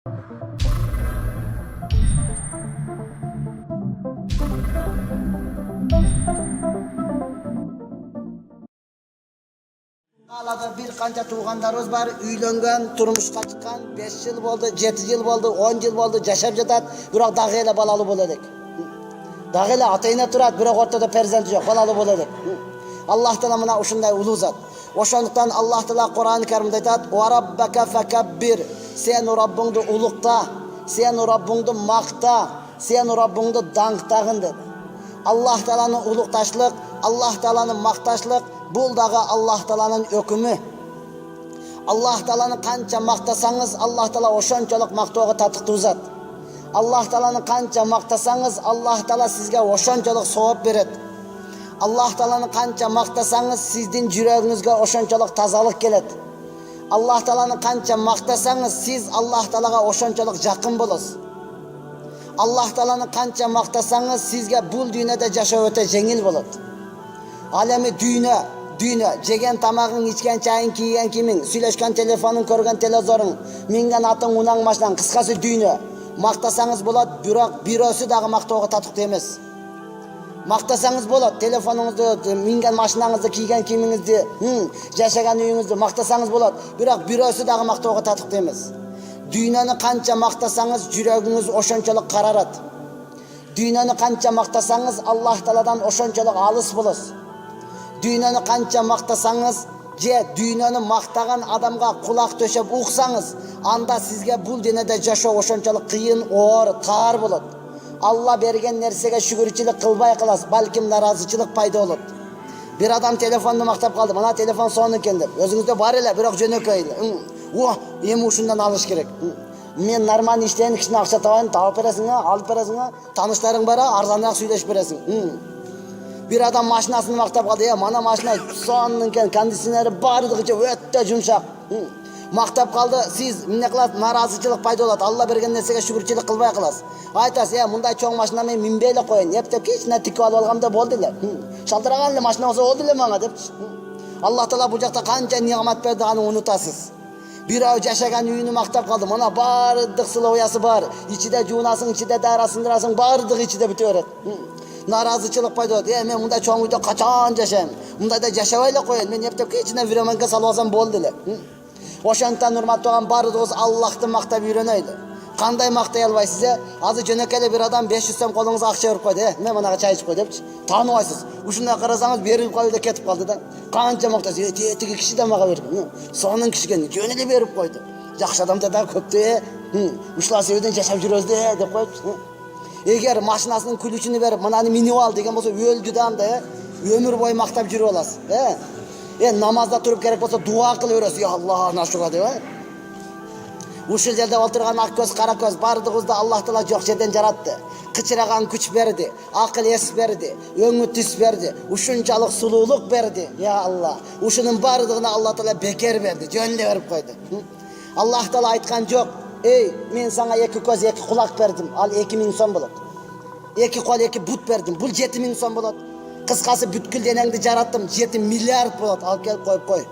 Alada bir qancha tug'anlarimiz bor, uylangan, turmushga chiqqan, 5 yil bo'ldi, 7 yil bo'ldi, 10 yil bo'ldi, yashab jatat, biroq dag'ela balali bo'ladik. Dag'ela ota-ona turadi, biroq o'rtada farzand yo'q, balali bo'ladik. Alloh taolo mana o'shunday ulug' zot. O'shandan Alloh taolo Qur'oni Karimda aytadi: "Va rabbaka fakabbir." Sen Robbingni ulug'ta, sen Robbingni maqta, sen Robbingni dangtag'in dedi. Alloh taolaning ulug'tashlik, Alloh taolaning maqtashlik bu dağı Allah Teala'nın hükmü. Allah Teala'nı qancha maqtasangiz, Allah Teala o'shanchalik maqtovga tatiqli zot. Allah Teala'nı qancha maqtasangiz, Allah Teala sizga o'shanchalik savob beradi. Allah Teala'nı qancha maqtasangiz, sizning yuragingizga o'shanchalik tozalik keladi. Allah Teala'nı qancha maqtasangiz, siz Allah Teala'ga o'shanchalik yaqin bo'lasiz. Allah Teala'nı qancha maqtasangiz, sizga bu dunyoda yashash o'ta yengil bo'ladi. Alemi dünya, jegen tamagın, içken çayın, kiygen kimin, süleşken telefonun, körgen televizorin, mingan atın, unan maşlan, kıskası dünya. Maqtasanız bolat, bürosu dağı maqtavga tatiqli emas. Maqtasanız bolat, telefonunuzda, mingan maşinanızda, kiygen kiminizde, yaşagan uyingizde maqtasanız bolat, biroq bürosu dağı maqtavga tatiqli emas. Dünyani qancha maqtasanız, yuragingiz o'shanchalik qararat. Dünyani qancha maqtasanız, Allah Teala'dan o'shanchalik alis bo'lasiz. Dünyani qancha maqtasangiz, dünyani maqtagan adamga quloq to'shab o'qsangiz, anda sizga bu dunyoda yashash o'shanchalik qiyin, og'ir, tar bo'ladi. Alloh bergan narsaga shukrchilik qilmay qilasiz, balkim norozichilik paydo bo'ladi. Bir adam telefonni maqtab qoldi, mana telefon soni ekan deb. O'zingizda bor ela, biroq jo'nakayli. Endi shundan olish kerak. Men normal ishlayman, kishini aqcha topib berasizmi, olib berasizmi? Tanishlaring bor, arzonroq suylashib berasing. Bir adam maşinasını maqtab qoldi, mana mashina sonninkan, konditsioneri boridigicha o'ta yumshoq. Maqtab qoldi, siz nima qilasiz? Norozichilik paydo bo'ladi. Alloh bergan narsaga shukrchilik qilmay qilasiz. Aytasiz, bunday cho'ng mashina men minbayla qo'yin, deb hech narsa tikib olganimda bo'ldilar. Shaltiraganli mashina olsa bo'ldilar menga deb. Alloh taolo bu yoqda qancha ne'mat berganini unutasiz. Birov yashagan uyini maqtab qoldi. Mana boridiq siloviyasi bor. Ichida junasing, ichida darasindirasin, boridiq ichida bitaveradi. Norozichilik paydo bo'ldi. Men bunda cho'ng uyda qachon yashayman? Bunda da yashayla qo'yin. Men deb hech narsa viromanga salvozam bo'ldilar. O'shandan hurmat qilgan barida o'z Allohni maqtab yuranaydi. Qanday maqtay olmaysiz? Hozir jo'nakali bir odam 500 so'm qo'lingizga aqcha berib qo'ydi. Men bunaqa chay ichib qo'y deb tanib olasiz. Shunday qarasangiz berib qo'ydi, ketib qoldi-da. Qancha maqtasiz? Tetiga kishidan maqa berib. So'ning kishiga jo'nili berib qo'ydi. Yaxshi odamda ko'pdi. Ushlasa uydan yashab yurozdi deb qo'yib. Eğer maşinasının kulüçünü verip manani minib al degan bo'lsa, o'ldidan-da ömür boyu maqtab yurib olasiz. Namazda turib kerak bo'lsa, duo qilaverasiz. Ya Alloh, nashra deb. O'sha yerda o'tirgan aq ko'z, qara ko'z bardig'izda Alloh taolo yo'q yerdan yaratdi. Qichiragan kuch berdi, aql es berdi, o'ng'i tis berdi, shunchalik suluqlik berdi. Ya Alloh, o'shuning bardig'ini Alloh taolo bekar berdi, jo'nli berib qo'ydi. Alloh taolo aytgan yo'q. Ey, men sana 2 ko'z, 2 quloq berdim. Al 2000 so'm bo'ladi. 2 qo'l, 2 but berdim. Bu 7000 so'm bo'ladi. Qisqasi butkul denangni jaratdim. 7 milliard bo'ladi. Al kelib qo'yib qo'y.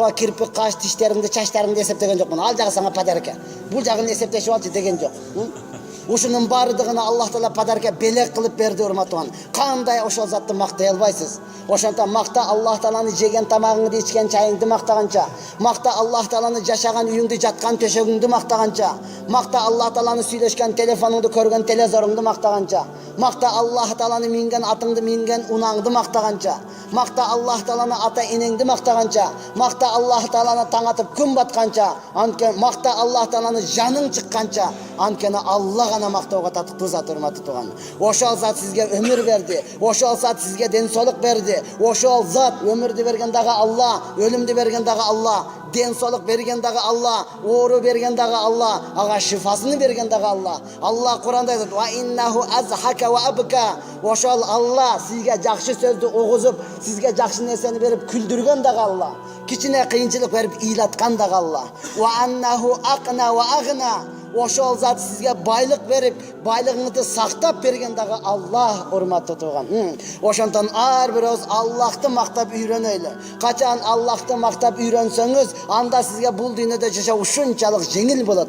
O kirpik, qash, tishlaringni, chachlaringni eseptagan yo'qman. Al jağı sana padarka. Bu jag'ini eseptashib olchi degan yo'q. O'shuning barlig'ini Alloh taolo padarka belak qilib berdi, hurmatli. Qanday o'sha zotni maqtay olmaysiz? O'shanda maqta Alloh taolani yegan tamog'ingni, ichgan chayingni maqtagancha, maqta Alloh taolani yashagan uyingda yotgan to'shagingni maqtagancha, maqta Alloh taolani suylashgan telefoningni, ko'rgan televizoringni maqtagancha, maqta Alloh taolani mingan atingni, mingan unangni maqtagancha, maqta Alloh taolani ota-enangni maqtagancha, maqta Alloh taolani tong atib kun botgancha, anken maqta Alloh taolani joning chiqqancha, ankeni Alloh ana maqtovga tatiqli zot, hurmatli tugan. O'sha zot sizga umr berdi, o'sha zot sizga densolik berdi, o'sha zot umrni bergandagi Alloh, o'limni bergandagi Alloh, densolik bergandagi Alloh, o'g'ri bergandagi Alloh, ag'a shifosini bergandagi Alloh. Alloh Qur'onda aytadi: "Va innahu azhaka va abka." O'sha Alloh sizga yaxshi so'zni o'g'izib, sizga yaxshi narsani berib kuldirgandagi Alloh. Kichkina qiyinchilik berib iylatgandagi Alloh. Va annahu aqna va aghna. ошол зат сизге байлык берип, байлыгыңызды сактап берген дагы Аллах, урматтуу тууган. Ошондон ар бирөөбүз Аллахты мактап үйрөнөйлү. Качан Аллахты мактап үйрөнсөңүз, анда сизге бул дүйнөдө жашоо ушунчалык жеңил болот,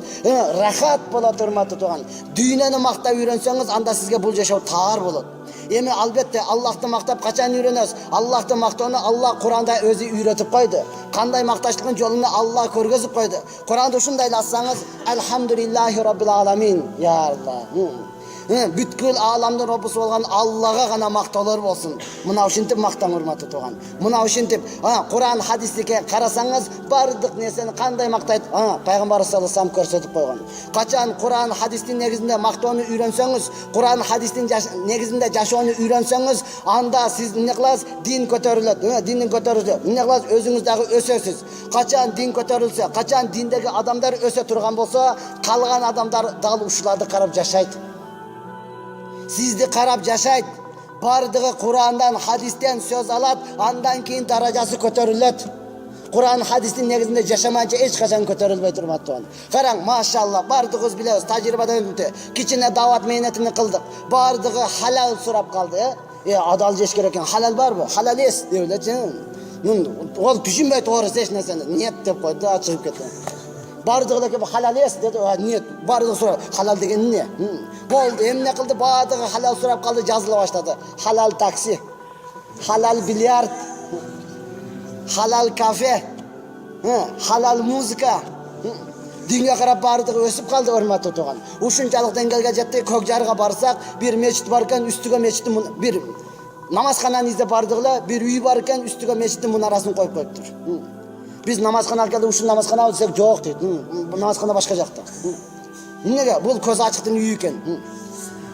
рахат болот, урматтуу тууган. Дүйнөнү мактап үйрөнсөңүз, анда сизге бул жашоо таар болот. Эми албетте Аллахты мактап качан үйрөнөбүз? Аллахты мактоону Аллах Куранда өзү үйрөтүп койду. Кандай макташтыктын жолуну Аллах көргөзүп койду. Куранда ушундай айтсаңыз, Алхамдулиллахи Rabbil Alamin. Я Аллах. Бүткүл ааламдын Роббусу болгон Аллага гана мактоолор болсун. Мына ушинтип мактаң, урматтуу тууган. Мына ушинтип, Куран хадиске карасаңыз, бардык нерсени кандай мактайт, пайгамбар саллаллаху алейхи вассалам көрсөтүп койгон. Качан Куран хадистин негизинде мактоону үйрөнсөңүз, Куран хадистин негизинде жашоону үйрөнсөңүз, анда сиз эмне кыласыз? Дин көтөрүлөт. Диндин көтөрүлүшү. Эмне кыласыз? Өзүңүз дагы өсөсүз. Качан дин көтөрүлсө, качан диндеги адамдар өсө турган болсо, калган адамдар дал ушуларды карап жашайт. Сизди карап жашайт. Бардыгы Курандан, хадистен сөз алат, андан кийин даражасы көтөрүлөт. Куран хадистин негизинде жашамайынча эч качан көтөрүлбөй турматтуу. Караң, машалла, бардыгыбыз билебиз, тажрыйбадан өтүп, кичине дават мээнетин кылдык. Бардыгы халал сурап калды, адал жеш керек экен. Халал барбы? Халал эс деп элечи. Ол түшүнбөй тоорус эч нерсени. Нет деп койду, чыгып кетти. Бардыгы да халал эс деди. Нет, бардыгы сурап, халал деген эмне? Болду, эмне кылды? Бардыгы халал сурап калды, жазыла баштады. Халал такси, халал бильярд, halal kafe, halal muzika. Dinge karab bardыгы өсүп калды, урматтуу тууган. Ушунчалык деңгээлге жетти. Көк жарга барсак, бир мечит бар экен, үстүгө мечиттин бир намазкананы издеп бардык эле, бир үй бар экен, үстүгө мечиттин мунарасын коюп коюптур. Биз намазкана келди, ушул намазкана десек, жок дейт. Намазкана башка жакта. Эмнеге? Бул көз ачыктын үйү экен.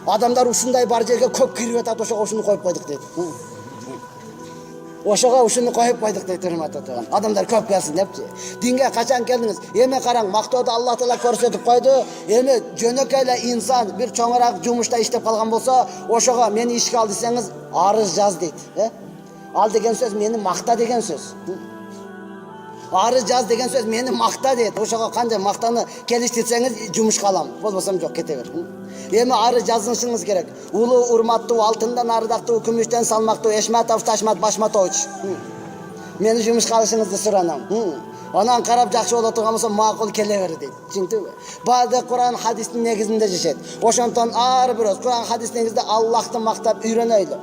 Адамдар ушундай бар жерге көп кирип атат, ошого ушуну коюп койдук дейт. Ошого ушуну коюп койдук дейт, урматтуу тууган. Адамдар көп келсин депчи. Динге качан келдиңиз? Эми караң, мактоодо Аллах Таала көрсөтүп койду. Эми жөнөкөй эле инсан бир чоңураак жумушта иштеп калган болсо, ошого мени ишке ал десеңиз, арыз жаз дейт. Ал деген сөз мени макта деген сөз. Арыз жаз деген сөз мени макта дейт. Ошого кандай мактаны келиштирсеңиз жумушка алам. Болбосом жок, кете бер. Эми арыз жазышыңыз керек. Улуу, урматтуу, алтындан ардактуу, күмүштөн салмактуу Эшматов Ташмат Башматович. Мени жумушка алышыңызды суранам. Анан карап жакшы боло турган болсо макул келе бер дейт. Түшүндүңбү? Баардык Куран хадистин негизинде жашайт. Ошондон ар бирөөбүз Куран хадистин негизинде Аллахты мактап үйрөнөйлү.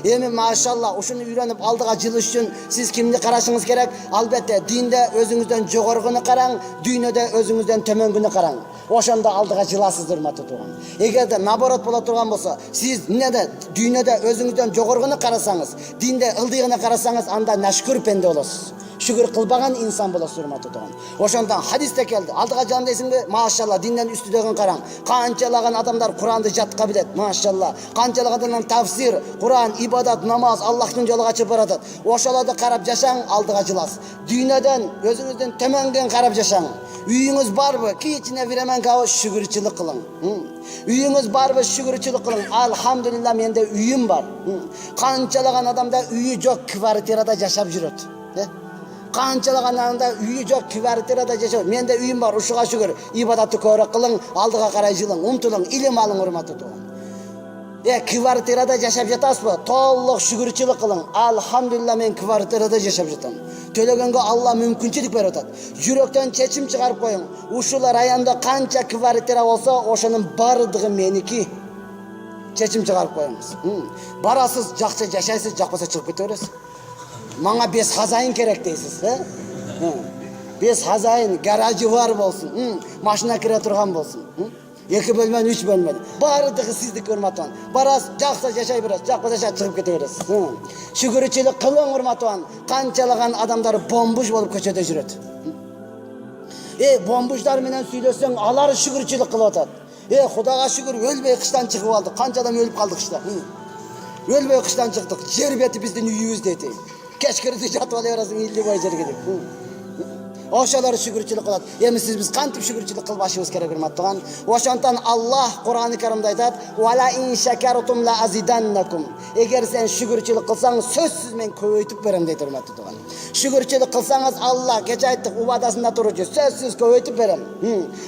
Эми машалла, ушуну үйрөнүп алдыга жылыш үчүн сиз кимди карашыңыз керек? Албетте, динде өзүңүздөн жогоругуну караң, дүйнөдө өзүңүздөн төмөнгүнү караң. Ошондо алдыга жыласыз, урматтуу тууган. Эгерде наоборот боло турган болсо, сиз эмнеде дүйнөдө өзүңүздөн жогоругуну карасаңыз, динде ылдыйгыны карасаңыз, анда нашкүр пенде болосуз. Шүгүр кылбаган инсан болосуз, урматтуу тууган. Ошондон хадисте келди. Алдыга жан дейсиңби? Машалла, динден үстүдөгүн караң. Канчалаган адамдар Куранды жатка билет, машалла. Канчалаган тафсир, Куран, ибадат, намаз, Аллахтын жолуга чыгып баратат. Ошолорду карап жашаң, алдыга жыласыз. Дүйнөдөн өзүңүздөн төмөнгөн карап жашаң. Үйүңүз барбы? Кичине биремен кабы шүгүрчүлүк кылың. Үйүңүз барбы? Шүгүрчүлүк кылың. Алхамдулилла, менде үйүм бар. Канчалаган адамда үйү жок, квартирада жашап жүрөт. Канчалаган адамда үйү жок, квартирада жашап, менде үйүм бар, ушуга шүгүр. Ибадатты көрөк кылың, алдыга карай жылың, умтулуң, илим алың, урматтуу тууган. Квартирада жашап жатасызбы? Толук шүгүрчүлүк кылың. Алхамдулилла, мен квартирада жашап жатам. Төлөгөнгө Алла мүмкүнчүлүк берип атат. Жүрөктөн чечим чыгарып коюң. Ушул райондо канча квартира болсо, ошонун бардыгы меники. Чечим чыгарып коюңуз. Барасыз, жакча жашайсыз, жакпаса чыгып кете бересиз. Маңа 5 хазайын керек дейсиз, 5 хазайын, гаражы бар болсун, машина кире турган болсун. 2 бөлмөлүү, 3 бөлмөлүү. Бардыгы сиздики, урматтуу. Барасыз, жакса жашай бересиз, жакпаса чыгып кете бересиз. Шүгүрчүлүк кылың, урматтуу. Канчалаган адамдар бомбуж болуп көчөдө жүрөт. Бомбуждар менен сүйлөсөң, алар шүгүрчүлүк кылып атат. Кудайга шүгүр, өлбөй кыштан чыгып алдык. Канча адам өлүп калдык кышта. Өлбөй кыштан чыктык. Жер бети биздин үйүбүз дейт. Кечкирди жатып ала бересиң, илди бой жерге деп. Ошолор шүгүрчүлүк кылат. Эми биз кантип шүгүрчүлүк кылбашыбыз керек урматтаган? Ошондон Аллах Кур'ан-ы Каримде айтат: "Вала ин шакартум ла азиданнакум." Эгер сен шүгүрчүлүк кылсаң, сөзсүз мен көбөйтүп берем дейт урматтаган. Шүгүрчүлүк кылсаңыз, Аллах кече айттык, убадасында туручу, сөзсүз көбөйтүп берем.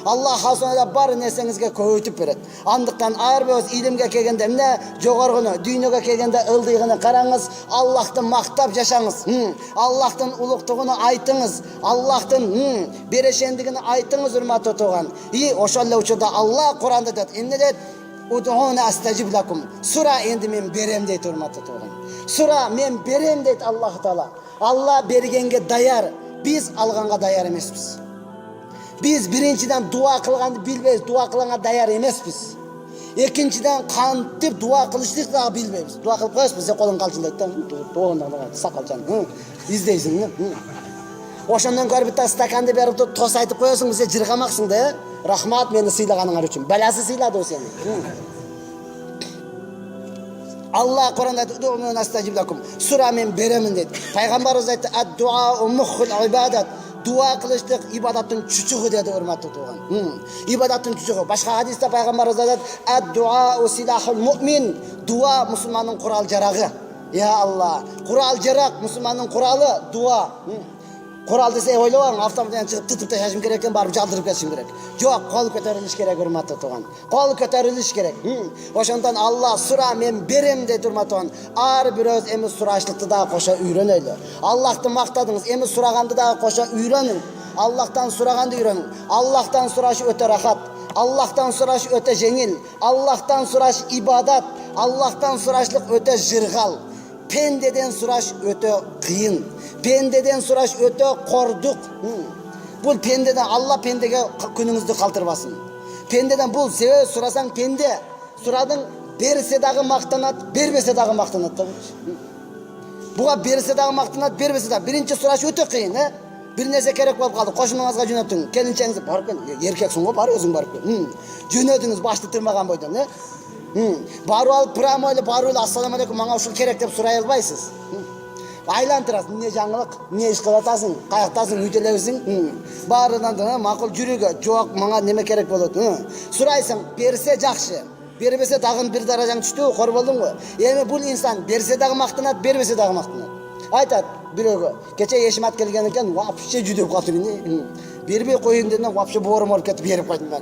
Аллах хасында бар нерсеңизге көбөйтүп берет. Андыктан ар бир илимге келгенде, эмне жогоргуну, дүйнөгө келгенде ылдыйгыны караңыз, Аллахты мактап жашаңыз. Аллахтын улуктугуну айтыңыз. Аллахтын берешендигини айтыңыз урматтуу тууган. Ошол эле учурда Аллах Кур'анда айтат, эмне дейт? Удуна астажиб лакум. Сура энди мен берем дейт урматтуу тууган. Сура мен берем дейт Аллах Таала. Алла бергенге даяр, биз алганга даяр эмеспиз. Биз биринчиден дуа кылганды билбейбиз, дуа кылганга даяр эмеспиз. Экинчиден кантип дуа кылыштык дагы билбейбиз. Дуа кылып коесуз, биз колун калчылдайт да, тоондан сакалчан. Издейсиң. Ошондон көрүп бит стаканды берип тос айтып коесуң, биз жыргамаксың да. Рахмат мени сыйлаганыңар үчүн. Баласы сыйлады сени. Аллах Кур'анда айтат: "Сура мен беремин" дейт. Пайгамбарыбыз айтты: "Ад-дуа мухул ибадат." Дуа кылыштык ибадаттын чучугу деди урматтуу тууган. Ибадаттын чучугу. Башка хадисте пайгамбарыбыз айтат: "Ад-дуа силахул муъмин." Дуа мусулмандын курал жарагы. Я Аллах, курал жарак мусулмандын куралы дуа. Курал десе ойлобоң, автоматтан чыгып тытып ташашым керек экен, барып жалтырып кетишим керек. Жок, кол көтөрүлүш керек урматтуу тууган. Кол көтөрүлүш керек. Ошондон Аллах сура мен берем дейт урматтуу тууган. Ар бирөөбүз эми сурачлыкты дагы кошо үйрөнөлү. Аллахты мактадыңыз, эми сураганды дагы кошо үйрөнүң. Аллахтан сураганды үйрөнүң. Аллахтан сураш өтө рахат. Аллахтан сураш өтө жеңил. Аллахтан сураш ибадат. Аллахтан сурашлык өтө жыргал. Пендеден сураш өтө кыйын. Пендеден сураш өтө кордук. Бул пендеден, Алла пендеге күнүңүздү калтырбасын. Пендеден бул себеп сурасаң пенде. Сурадың, берсе дагы мактанат, бербесе дагы мактанат. Буга берсе дагы мактанат, бербесе дагы. Биринчи сураш өтө кыйын, Бир нерсе керек болуп калды, кошунуңузга жөнөтүң. Келинчеңиз барып кел, эркексиң го, бар өзүң барып кел. Жөнөтүңүз башты тырмаган бойдон, Барып алып, прямо эле барып эле ассаламу алейкум, мага ушул керек деп сурай албайсыз. Айлантырасың, эмне жаңылык, эмне иш кылып атасың, каяктасың, үйдө элебизиң? Баарынан да макул жүрүүгө, жок, мага неме керек болот. Сурайсың, берсе жакшы. Бербесе дагы бир даражаң түштү, кор болдуң го. Эми бул инсан берсе дагы мактанат, бербесе дагы мактанат. Айтат бирөөгө, кече эшмат келген экен, вообще жүдөп калды мени. Бербей коеюн дедим, вообще боорум ооруп кетип берип койдум да.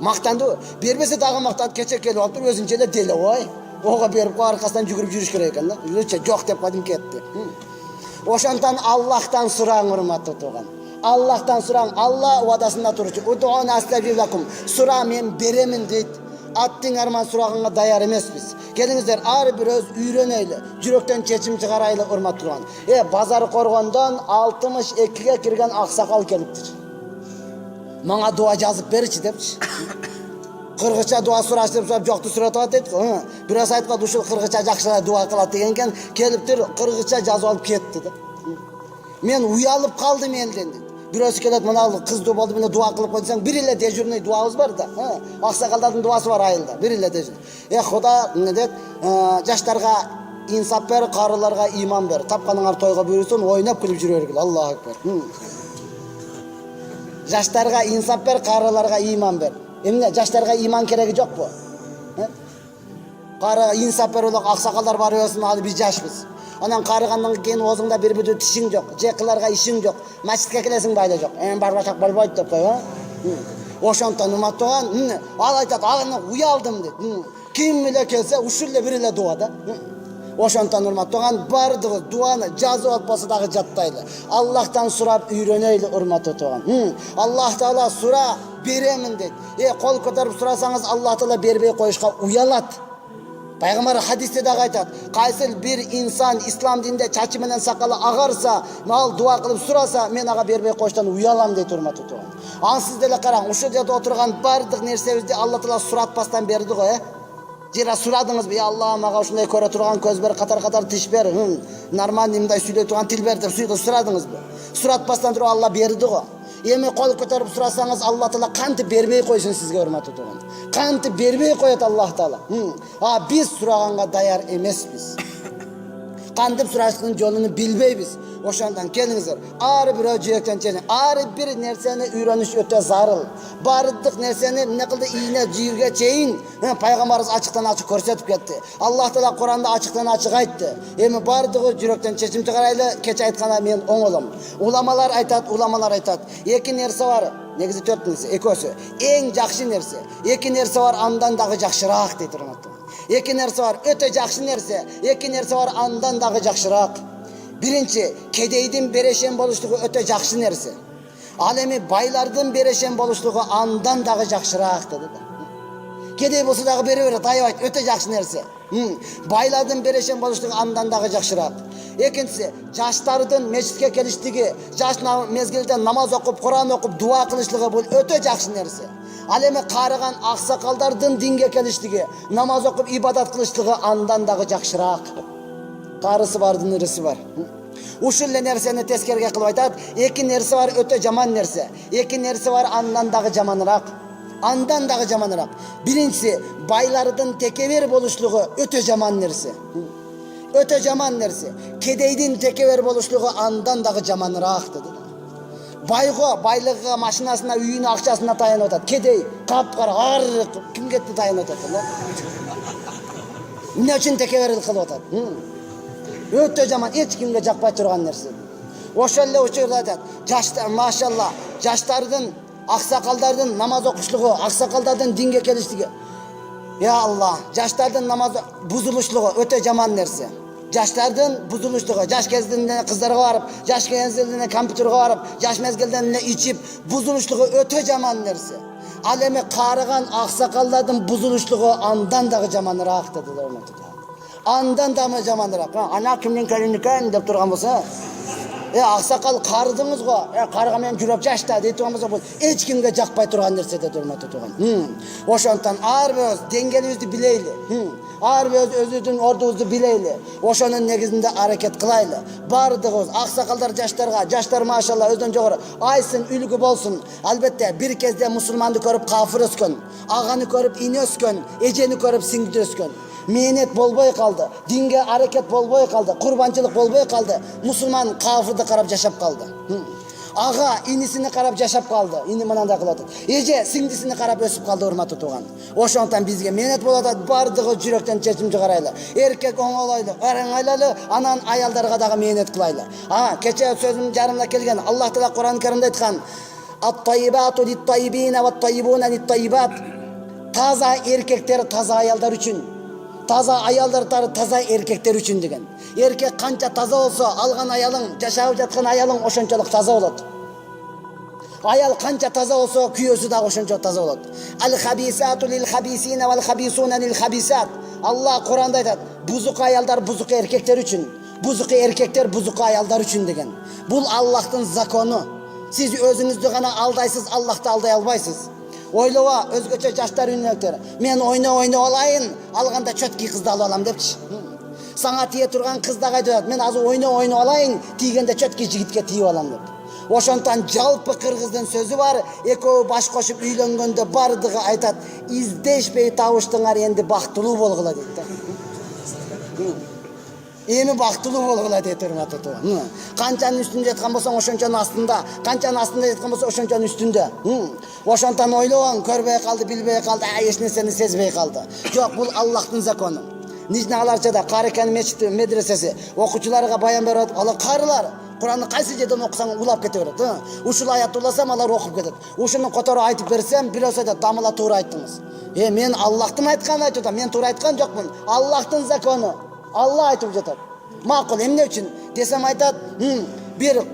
Мактанды, бербесе дагы мактанат, кече келип алып өзүнчө эле деле, ого берип кой, аркасынан жүгүрүп жүрүш керек экен да. Жок деп койдум, кетти. Ошондон Аллахтан сураң, урматтуу тууган. Аллахтан сураң, Алла убадасында туручу. Удуна астажиб лакум. Сура мен беремин дейт. Аттың арман сураганга даяр эмеспиз. Келиңиздер, ар бирөөбүз үйрөнөйлү, жүрөктөн чечим чыгарайлы, урматтуу тууган. Базар коргондон 62ге кирген аксакал келиптир. Мага дуа жазып берчи депчи. Кыргызча дуа сураштырып сурап, жокту суратып дейт го. Бирөөсү айткан, ушул кыргызча жакшыраак дуа кылат деген экен, келиптир, кыргызча жазып алып кетти да. Мен уялып калдым элден. Бирөөсү келет, мына кызды болду, мен дуа кылып койсоң, бир эле дежурный дуабыз бар да. Аксакалдардын дуасы бар айылда, бир эле дежурный. Куда, эмне дейт? Жаштарга инсап бер, карыларга иман бер. Тапканыңар тойго буйрусун, ойноп күлүп жүрө бергиле. Аллаху акбар. Жаштарга инсап бер, карыларга иман бер. Эмне, жаштарга иман кереги жокпу? Кары инсап бер, аксакалдар бар өсүн, алы биз жашпыз. Анан карыгандан кийин оозуңда бир бүтү тишиң жок, жекыларга ишиң жок, мачитке келесиң байлы жок. Барбашак болбойт деп кой, Ошондон уматтаган, ал айтат, аны уялдым дейт. Ким эле келсе, ушул эле бир эле дуа да. Ошондон урматтаган, бардыгы дуаны жазып алып болсо дагы жаттайлы. Аллахтан сурап үйрөнөйлү, урматтуу тууган. Аллах Таала сура беремин дейт. Кол көтөрүп сурасаңыз, Аллах Таала бербей коюшка уялат. Пайгамбар хадисте дагы айтат, кайсы бир инсан ислам динде чачы менен сакалы агарса, ал дуа кылып сураса, мен ага бербей коюштан уялам дейт, урматтуу тууган. Сиз деле караң, ушул жерде отурган бардык нерсебизди Алла Таала суратпастан берди го, Жера сурадыңызбы, Алла мага ушундай көрө турган көз бер, катар тиш бер, нормальный мындай сүйлөй турган тил бер деп сурадыңызбы? Суратпастан туруп Алла берди го. Эми кол көтөрүп сурасаңыз, Алла Таала кантип бербей койсун сизге, урматтуу тууган. Кантип бербей коет Аллах Таала. Биз сураганга даяр эмеспиз. Kandip surasının yolunu bilbeybiz. Oşondan kelingizler. Ar bir yürekten çelin. Ar bir nerseni öğreniş öte zarıl. Bardık nerseni ne kıldı iğne ciyirge çeyin. Peygamberimiz açıktan açık görsetip ketdi. Allah Teala Kur'an'da açıktan açık aytdı. Emi bardığı yürekten çeçim çıkaraylı keç aytkana men oң olam. Ulamalar aytat. Eki nerse var. Negizi 4 nerse, ekosu. Eng jakşı nerse. Eki nerse var andan dagı jakşıraak deydi Rahmatullah. Eki nerse var öte jakşı nerse. Eki nerse var andan dagı jakşıraak. Birinci, kedeydin bereşen boluşluğu öte jakşı nerse. Alemi baylardın bereşen boluşluğu andan dagı jakşıraak dedi. Kedey bolsa dagı beri tayып ayt öte jakşı nerse. Baylardın bereşen boluşluğu andan dagı jakşıraak. Ekinçisi, jaştardın meçitke keliştigi, jaş mezgilde namaz okup, Kur'an okup, dua kılışlığı bu öte jakşı nerse. Alemi qarıgan aksakallardın dinge keliştigi, namaz okup ibadat kılışlığı andan dagı jakşıraak. Qarısı bardın irisi var. Uşulle nerseni teskerge kılıp aytat, eki nerse var öte jaman nerse. Eki nerse var andan dagı jamanırak. Andan dagı jamanırak. Birincisi, baylardın tekever boluşluğu öte jaman nerse. Öte jaman nerse. Kedeydin tekever boluşluğu andan dagı jamanırak dedi. Baylığı maşinasına, üyüne, akçasına tayan otat. Kedey, kapkara, ağır, kim gitti tayan otat. Ne için tekeveril kılıp otat? Öte jaman hiç kimge jakpay turgan nerse. Oşolle uçurda aytat. Maşallah, jaştardın, aksakallardın namaz okuşluğu, aksakallardın dinge kelişligi. Ya Allah, jaştardın namaz buzuluşluğu öte jaman nerse. Jaştardın buzuluşluğu, jaş kezdiğinde kızlarga barıp, jaş kezdiğinde kompüterge barıp, jaş mezgilde içip buzuluşluğu öte jaman nerse. Alemi qarıgan aksakallardın buzuluşluğu andan dagı jamanıraak dediler onu. Andan da jamanıraak. Ana kimden keliniken dep turgan bolsa, aksakal qarıdınız go. Qarıga men жүрөp жашта дейт турgan bolsa, hiç kimge jakpay turgan nerse de durmata turgan. Oşondan ar öz dengelibizdi bileyli. Ar öz özüdün ordubuzdu bileyli. Oşonun negizinde hareket kılaylı. Bardığız aksakallar jaşlar maşallah özden jogorı aysın үлgü bolsun. Albatta bir kezde musulmanды körüp kafir öskön, ağanı körüp ini öskön, ejeni körüp singdi öskön. Menet bolboy kaldı, dinge hareket bolboy kaldı, kurbançılık bolboy kaldı. Musulman kafirde karab yaşap kaldı. Ağa inisini karab yaşap kaldı. İni mananda kıladı. Eje singdisini karab ösüp kaldı hurmatı tuğan. Oşontan bizge menet boladı, bardığı yürekten çeçim çıkaraylı. Erkek oңolaylı, arаңaylalı, anan ayaldarga dagı menet kılaylı. Keçe sözüm jarımda kelgen. Allah Teala Kur'an-ı Kerimde aytkan. At-tayyibatu lit-tayyibina wat-tayyibuna lit-tayyibat. Taza erkekler taza ayallar üçün. Taza ayallar taza erkekler üçün degen. Erkek kança taza olsa, algan ayalın, yaşap жатқан ayalın oşonçoluk taza болады. Ayal kança taza olsa, kүйösü da oşonçoluk taza болады. Al-habisatu lil-habisina wal-habisuna lil-habisat. Allah Kur'an'da aytat, buzuq ayallar buzuq erkekler üçün, buzuq erkekler buzuq ayallar üçün degen. Bul Allah'ın zakonu. Siz özünüzді gana aldaysız, Allah'ta alday albaysız. Oylova, özgöçe jaştar ünlükler. Men oyna olayın, alganda çötki kızdı alam depçi. Sana tiye turgan kız da qaytıyorat. Men azı oyna olayın, tiygende çötki jigitke tiyip alam dep. Oşontan jalpı kırgızdın sözü var. Ekovi baş koşup üylөнгөндө bardığı aytat. İzdeşpey tavuştuңар endi baktılуу bolgula deydi. Emi baktılуу bolgula deydi hurmatlı tuğan. Kançanın üstünde yatkan bolsaң oşonçonun astında, kançanın astında yatkan bolsa oşonçonun üstünde. Oşontan oyloğun, körbey kaldı, bilbey kaldı, eç nerseni sezbey kaldı. Yok, bu Allah'ın zakonu. Nijnalarçada Qarıken meçhidi medresesi okuçularga bayan berip, ala qarılar Kur'an'ı qaysı жерден okusaң ulap kete berет. Uşul ayatты ulasam алар okup кетет. Ушуну которуп айтып берсем, бирөөсү айтат, дамыла туура айттыңыз. Мен Аллахтын айтканын айтып атам, мен туура айткан жокмун. Аллахтын закону. Allah айтып жатат. Макул, эмне үчүн десем айтат, бир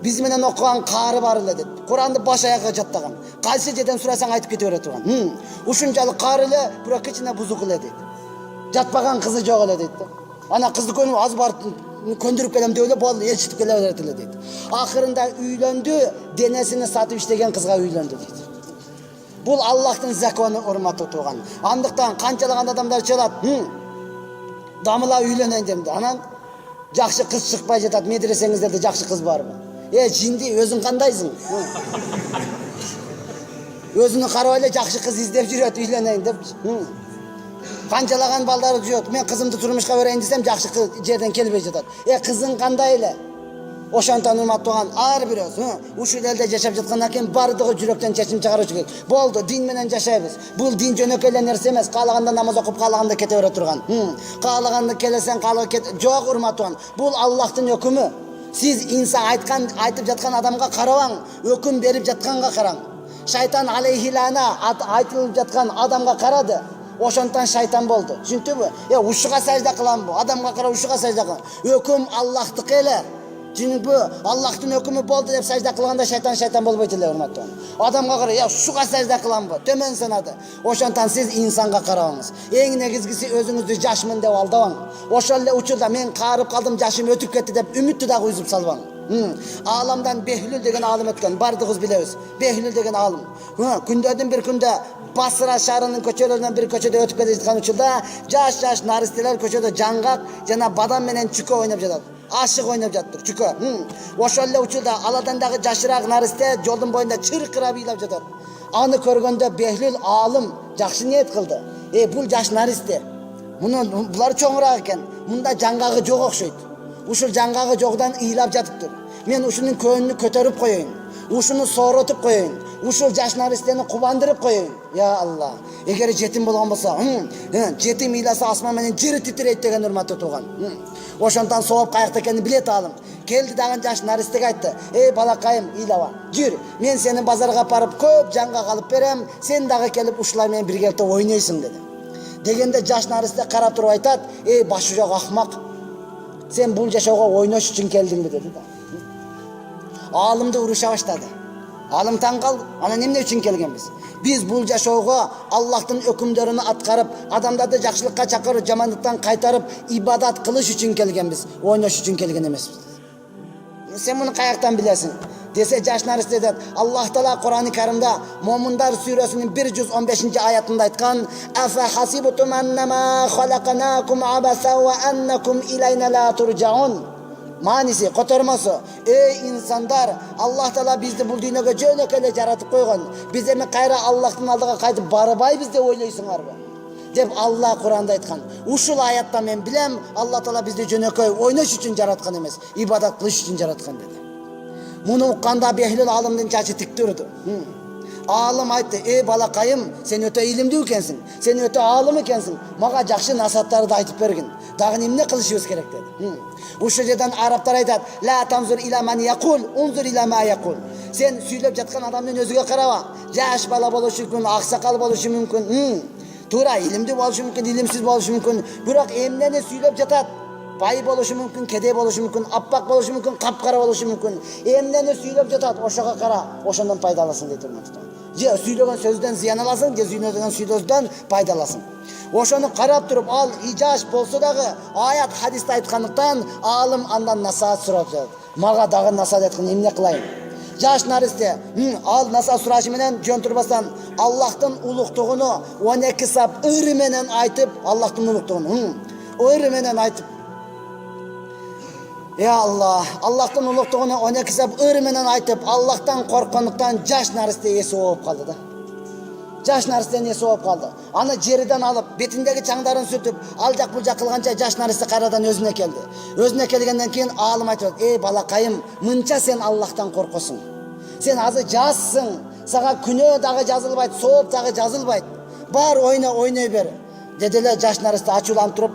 биз менен окуган кары бар эле дейт. Куранды баш аяга жаттаган. Кайсы жерден сурасаң айтып кете берет турган. Ушунчалык кары эле, бирок кичине бузук эле дейт. Жатпаган кызы жок эле дейт. Ана кызды көрүп аз бар көндүрүп келем деп эле болду, элчитип келе берет эле дейт. Акырында үйлөндү, денесини сатып иштеген кызга үйлөндү дейт. Бул Аллахтын закону урматтуу туган. Андыктан канчалаган адамдар чыгат, дамыла үйлөнөйүн демди. Анан жакшы кыз чыкпай жатат, медресеңиздерде жакшы кыз барбы? Жинди, өзүң кандайсың? Өзүнү карабай эле жакшы кыз издеп жүрөт, үйлөнөйүн деп. Канчалаган балдары жүрөт. Мен кызымды турмушка берейин десем, жакшы жерден келбей жатат. Кызың кандай эле? Ошондон урматтаган ар бирөөс, ушул элде жашап жаткандан кийин бардыгы жүрөктөн чечим чыгарышы керек. Болду, дин менен жашайбыз. Бул дин жөнөкөй эле нерсе эмес. Каалаганда намаз окуп, каалаганда кете бере турган. Каалаганда келесең, каалаганда кет. Жок, урматтаган. Бул Аллахтын өкүмү. Сиз инсан айтып жаткан адамга карабаң, өкүм берип жатканга караң. Шайтан алейхилана айтылып жаткан адамга карады. Ошондон шайтан болду. Түшүндүңбү? Ушуга сажда кылам бу. Адамга карап ушуга сажда кылам. Өкүм Аллахтыкы эле. Түшүндүңбү? Аллахтын өкүмү болду деп сажда кылганда шайтан болбойт эле, урматтуу. Адамга карап, ушуга сажда кылам бу. Төмөн санады. Ошондон сиз инсанга карабаңыз. Эң негизгиси өзүңүздү жашмын деп алдабаң. Ошол эле учурда мен каарып калдым, жашым өтүп кетти деп үмүттү дагы үзүп салбаң. Аламдан Бехлүл деген алым өткөн, бардыгыбыз билебиз. Бехлүл деген алым. Күндөрдүн бир күндө Басра шаарынын көчөлөрүнөн бир көчөдө өтүп кете жаткан учурда жаш наристелер көчөдө жаңгак жана бадам менен чүкө ойноп жатат. Ашык ойноп жаттыр, чүкө. Ошол эле учурда аладан дагы жашыраак наристе жолдун боюнда чыркырап ыйлап жатат. Аны көргөндө Бехлүл алым жакшы ниет кылды. Бул жаш наристе. Булар чоңураак экен. Мында жаңгагы жок окшойт. Ушул жаңгагы жогдан ыйлап жатыптыр. Мен ушунун көңүлүн көтөрүп коеюн. Ушуну сооротуп коеюн. Ушул жаш наристени кубандырып коеюн. Я Алла. Эгер жетим болгон болсо, жетим ыйласа асман менен жер титирейт деген урматтуу тууган. Ошондон сооп каякта экенин билет алым. Келди дагы жаш наристеге айтты: балакайым, ыйлаба. Жүр, мен сени базарга апарып көп жаңгак алып берем, сен дагы келип ушулар менен биргеликте ойнойсуң деди. Дегенде жаш наристе карап туруп айтат: башы жок акмак. Сен бул жашоого ойнош үчүн келдиңби деди да. Алымды уруша баштады. Алым таң калды. Анан эмне үчүн келгенбиз? Биз бул жашоого Аллахтын өкүмдөрүн аткарып, адамдарды жакшылыкка чакырып, жамандыктан кайтарып, ибадат кылыш үчүн келгенбиз. Ойнош үчүн келген эмеспиз. Сен муну каяктан билесиң? Десе жаш наристе дейт. Аллах Таала Кур'ан-ы Каримда Момундар сүрөсүнүн 115-аятында айткан: "Афа хасибтум аннама халаканакум абаса ва аннакум илайна ла туржаун." Маниси, котормосу: инсандар, Аллах Таала бизди бул дүйнөгө жөнөкөй эле жаратып койгон. Биз эми кайра Аллахтын алдыга кайтып барбайбыз деп ойлойсуңарбы? Деп Алла Кур'анда айткан. Ушул аяттан мен билем, Аллах Таала бизди жөнөкөй ойнош үчүн жараткан эмес, ибадат кылыш үчүн жараткан деди. Муну укканда Бехлүл алымдын чачы тик турду. Алым айтты: балакайым, сен өтө илимдүү экенсиң, сен өтө алым экенсиң, мага жакшы насааттарды айтып бергин. Дагы эмне кылышыбыз керек деди. Ушул жерден араптар айтат: "Ла танзур иля ман якул, унзур иля ма якул." Сен сүйлөп жаткан адамдын өзүгө караба. Жаш бала болушу мүмкүн, аксакал болушу мүмкүн, туура илимдүү болушу мүмкүн, илимсиз болушу мүмкүн, бирок эмнени сүйлөп жатат? Бай болушу мүмкүн, кедей болушу мүмкүн, аппак болушу мүмкүн, капкара болушу мүмкүн. Эмнени сүйлөп жатат? Ошого кара, ошондон пайда аласың дейт. Же сүйлөгөн сөздөн зыян аласың, же сүйлөгөн сөздөн пайда аласың. Ошону карап туруп, ал жаш болсо дагы аят хадисте айткандыктан алым андан насаат сурап жатат. Мага дагы насаат айткан, эмне кылайын? Жаш наристе ал насаат сурашы менен жөн турбастан Аллахтын улуктугуну 12 сап ыры менен айтып, Аллахтын улуктугуну ыры менен айтып, Я Аллах, Аллахтын улуктугуну 12 сап ыры менен айтып, Аллахтан корккондуктан жаш наристе эси ооп калды да. Жаш наристенин эси ооп калды. Аны жерден алып, бетиндеги чаңдарын сүртүп, ал жак бул жак кылганча жаш наристе кайрадан өзүнө келди. Өзүнө келгенден кийин алым айтып: балакайым, мынча сен Аллахтан коркосуң. Сен азыр жазсың, сага күнөө дагы жазылбайт, сооп дагы жазылбайт. Бар ойной бер. Деди эле жаш наристе ачууланып туруп,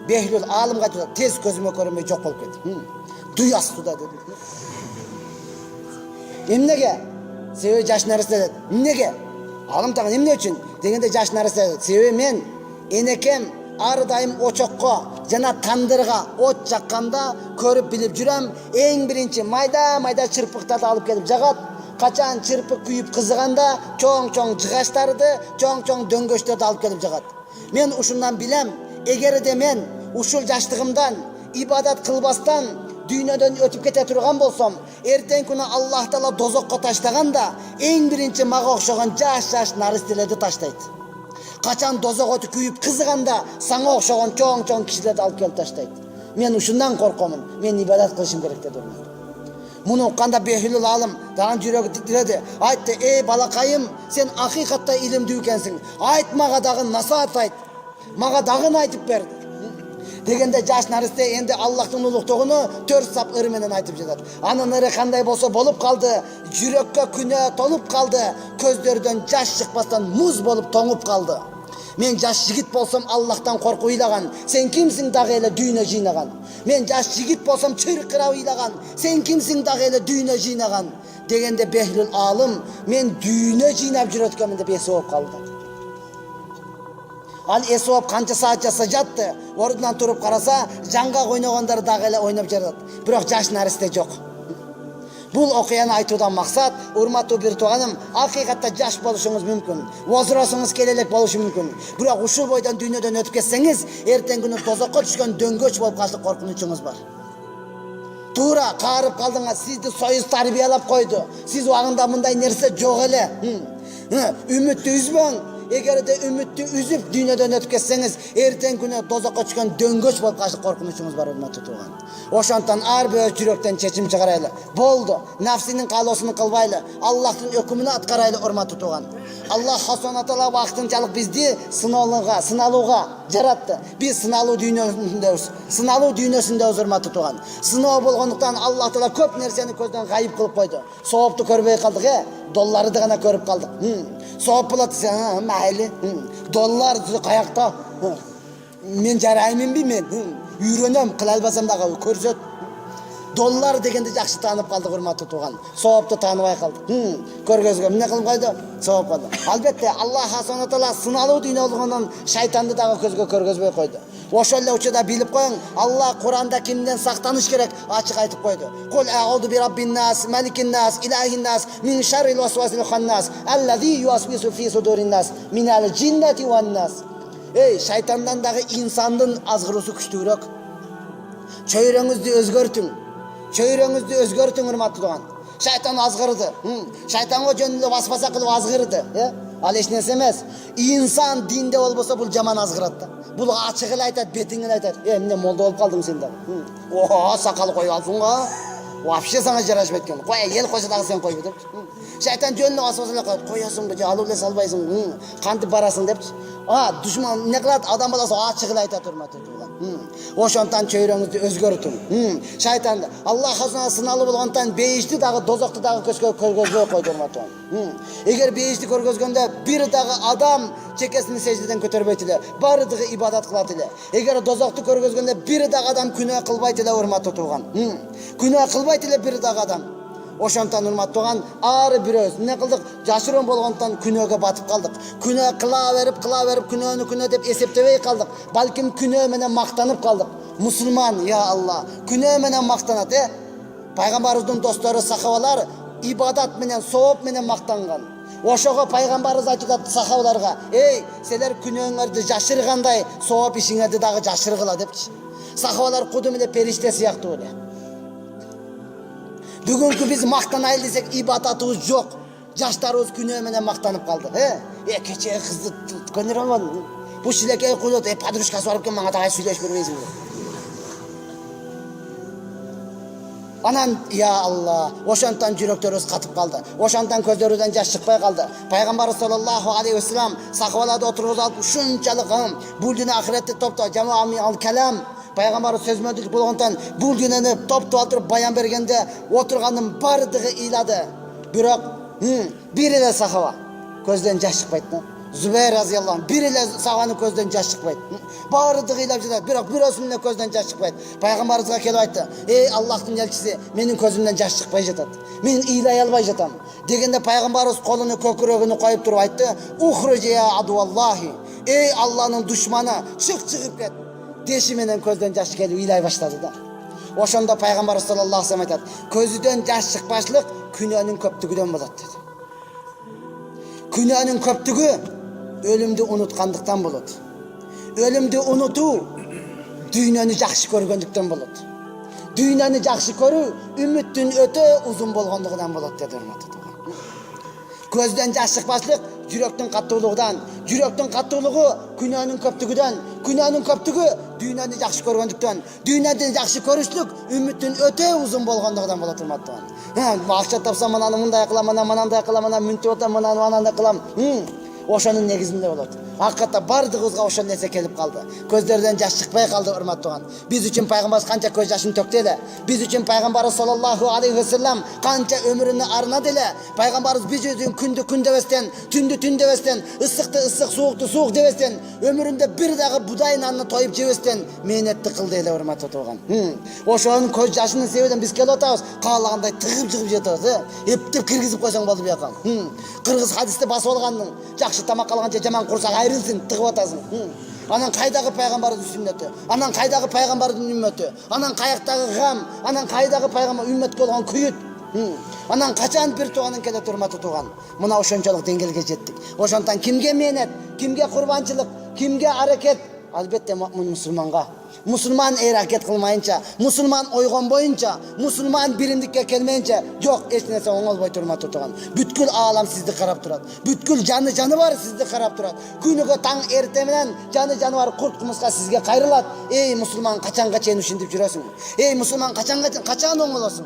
Бехлүл алымга айтты: "Тез көзүмө көрүнбөй жок болуп кет." Дуй астуда деди. Эмнеге? Себеби жаш наристе деди. Эмнеге? Алым тагы эмне үчүн? Дегенде жаш наристе деди: "Себеби мен энекем ар дайым очокко жана тандырга от жакканда көрүп билип жүрөм, эң биринчи майда чырпыктарды алып келип жагат. Качан чырпык күйүп кызыганда чоң жыгаштарды, чоң дөңгөчтөрдү алып келип жагат. Мен ушундан билем, эгерде мен ушул жаштыгымдан ибадат кылбастан дүйнөдөн өтүп кете турган болсом, эртең күнү Аллах Таала дозокко таштаганда эң биринчи мага окшогон жаш наристелерди таштайт. Качан дозок өтүп күйүп кызыганда сага окшогон чоң кишилерди алып келип таштайт. Мен ушундан коркомун. Мен ибадат кылышым керек деди. Муну укканда Бехлүл алым дагы жүрөгү титиреди. Айтты: балакайым, сен акыйкатта илимдүү экенсиң. Айт мага дагы насаат айт. Мага дагы айтып берди. Дегенде жаш наристе енді Аллахтың улуктугуну 4 сап ыры менен айтып жатат. Анын ыры кандай болсо болуп калды, жүрөккө күнөө толуп калды, көздөрдөн жаш чыкпастан муз болуп тоңуп калды. Мен жаш жигит болсом Аллахтан коркуп ыйлаган, сен кимсиң дагы эле дүйнө жыйнаган. Мен жаш жигит болсом чыркырап ыйлаган, сен кимсиң дагы эле дүйнө жыйнаган. Дегенде Бехлул алым мен дүйнө жыйнап жүрөткөмүн деп эсе болуп калды. Ал эсе болуп канча саат жаса жатты, ордунан туруп караса, жаңгак ойногондор дагы эле ойноп жатат. Бирок жаш наристе жок. Бул окуяны айтуудан максат, урматтуу бир тууганым, акыйкатта жаш болушуңуз мүмкүн. Возросуңуз келелек болушу мүмкүн. Бирок ушул бойдон дүйнөдөн өтүп кетсеңиз, эртең күнү тозокко түшкөн дөңгөч болуп калыш коркунучуңуз бар. Туура каарып калдыңыз, сизди союз тарбиялап койду. Сиз убагында мындай нерсе жок эле. Үмүттү үзбөң. Эгерде үмүттү үзүп дүйнөдөн өтүп кетсеңиз, эртең күнү тозокко түшкөн дөңгөч болуп калыш коркунучуңуз бар, урматтуу тууган. Ошондон ар бир жүрөктөн чечим чыгарайлы. Болду, нафсинин каалоосун кылбайлы, Аллахтын өкүмүн аткарайлы, урматтуу тууган. Аллах Субхана Таала вактынчалык бизди сыналууга жаратты. Биз сыналуу дүйнөсүндөбүз, урматтуу тууган. Сыноо болгондуктан Аллах Таала көп нерсени көздөн гайып кылып койду. Соопту көрбөй калдык, долларды гана көрүп калдык. Сооп болот десең, майли. Доллар каякта? Мен жараймынбы мен? Үйрөнөм, кыла албасам дагы көрсөт. Доллар дегенди жакшы таанып калдык, урматтуу тууган. Соопту тааныбай калдык. Көргөзгө эмне кылып койду? Сооп калды. Албетте Аллах Субхана Таала сыналуу дүйнө болгондон шайтанды дагы көзгө көргөзбөй койду. Ошол эле учурда билип коюң, Аллах Куранда кимден сактаныш керек ачык айтып койду. Кул а'уду би раббин нас, маликин нас, илахин нас, мин шаррил васвасил ханнас, аллази ювасвису фи судурин нас, минал джиннати ван нас. Эй, шайтандан дагы инсандын азгыруусу күчтүүрөөк. Чөйрөңүздү өзгөртүң, урматтуу тууган. Шайтан азгырды. Шайтанга жөн эле васваса кылып азгырды, Ал эч нерсе эмес. Инсан динде болбосо бул жаман азгырат да. Бул ачык эле айтат, бетиңен айтат. Эмне молдо болуп калдың сен дагы? Сакал коюп алсың го. Вообще сага жарашпайт экен. Кой, эл койсо дагы сен койбу деп. Шайтан жөн эле васваса эле коет. Коесуңбу, же алып эле салбайсың? Кантип барасың деп. Душман эмне кылат? Адам баласы ачык эле айтат, урматтуу тууган. Ошондон чөйрөңүздү өзгөртүң. Шайтан Аллах азына сыналуу болгондон бейишти дагы дозокту дагы көргөзбөй койду, урматтуу тууган. Эгер бейишти көргөзгөндө бир дагы адам чекесин сеждеден көтөрбөйт эле, баардыгы ибадат кылат эле. Эгер дозокту көргөзгөндө бир дагы адам күнөө кылбайт эле, урматтуу тууган. Күнөө кылбайт эле бир дагы адам. Ошондон урматтуу тууган, ар бирөөбүз эмне кылдык? Жашыруун болгондон күнөөгө батып калдык. Күнөө кыла берип күнөө деп эсептебей калдык. Балким күнөө менен мактанып калдык. Мусулман, я Алла, күнөө менен мактанат, Пайгамбарыбыздын достору сахабалар ибадат менен, сооп менен мактанган. Ошого пайгамбарыбыз айтат сахабаларга: "Эй, силер күнөөңөрдү жашыргандай, сооп ишиңерди дагы жашыргыла" депчи. Сахабалар кудум эле периште сыяктуу эле. Бүгүнкү биз мактанайлы десек ибадатыбыз жок. Жаштарыбыз күнөө менен мактанып калды. Кечээ кызды көндүрө алмадым. Бу шилекей кулут, подружкасы барып келген, мага дагы сүйлөшүп бербейсиң. Анан, я Алла, ошондон жүрөктөрүбүз катып калды. Ошондон көздөрүбүздөн жаш чыкпай калды. Пайгамбар саллаллаху алейхи вассалам сахабаларды отургузуп ушунчалык бул дүйнө ахиретти топтоо жамаами ал калам. Пайгамбар сөзмөдүк болгондон бул дүйнөнү топтоп отуруп баян бергенде отурганын бардыгы ыйлады. Бирок бир эле сахаба көздөн жаш чыкпайт. Зубайр разияллаху анху бир эле сахабанын көздөн жаш чыкпайт. Бардыгы ыйлап жатат, бирок бирөөсүнүн эле көздөн жаш чыкпайт. Пайгамбарыбызга келип айтты: "Эй Аллахтын элчиси, менин көзүмдөн жаш чыкпай жатат. Мен ыйлай албай жатам." Дегенде пайгамбарыбыз колуну көкүрөгүнө коюп туруп айтты: "Ухруж я адуаллахи." Эй Алланын душманы, чыгып кет. Деши менен көздөн жаш келип ыйлай баштады да. Ошондо пайгамбар саллаллаху алейхи вассалам айтат: "Көздөн жаш чыкпашлык күнөөнүн көптүгүнөн болот" dedi. Күнөөнүн көптүгү өлүмдү унуткандыктан болот. Өлүмдү унутуу дүйнөнү жакшы көргөндүктөн болот. Дүйнөнү жакшы көрүү үмүттүн өтө узун болгондугунан болот dedi, урматтуу тууган. Көздөн жаш чыкпашлык жүрөктүн каттуулугунан, жүрөктүн каттуулугу күнөөнүн көптүгүдөн, күнөөнүн көптүгү дүйнөнү жакшы көргөндүктөн, дүйнөнү жакшы көрүшлүк үмүттүн өтө узун болгондугунан болот, урматтуу тууган. Акча тапсам, мананы мындай кылам, манандай кылам, мынтип атам, манандай кылам. Ошонун негизинде болот. Акыкатта бардыгыбызга ошол нерсе келип калды. Көздөрдөн жаш чыкпай калды, урматтуу тууган. Биз үчүн пайгамбарыбыз канча көз жашын төктү эле. Биз үчүн пайгамбарыбыз саллаллаху алейхи ва саллям канча өмүрүнү арнады эле. Пайгамбарыбыз биз үчүн күндү күн дебестен, түндү түн дебестен, ысыкты ысык, суукту суук дебестен, өмүрүндө бир дагы будай нанны тоюп жебестен мээнетти кылды эле, урматтуу тууган. Ошонун көз жашынын себебинен биз келип атабыз, каалагандай тыгып жыгып жатабыз, эптеп киргизип койсоң болду бияка. Кыргыз хадисте басып алгандын, жакшы тамак алганча жаман курсак айрылсын, тыгып атасың. Анан кайдагы пайгамбардын сүннөтү? Анан кайдагы пайгамбардын үммөтү? Анан каяктагы гам? Анан кайдагы пайгамбар үммөткө болгон күйүт? Анан качан бир тууганың келет, урматтуу тууган? Мына ошончолук деңгээлге жеттик. Ошондон кимге мээнет, кимге курбанчылык, кимге аракет? Албетте мусулманга. Мусулман аракет кылмайынча, мусулман ойгонбоюнча, мусулман биримдикке келмейинче жок эч нерсе оңолбойт, урматтуу тууган. Бүткүл аалам сизди карап турат. Бүткүл жаны бар сизди карап турат. Күнүгө таң эрте менен жаны бар курт кумуска сизге кайрылат. Эй мусулман, качанга чейин ушинтип жүрөсүң? Эй мусулман, качан оңолосуң?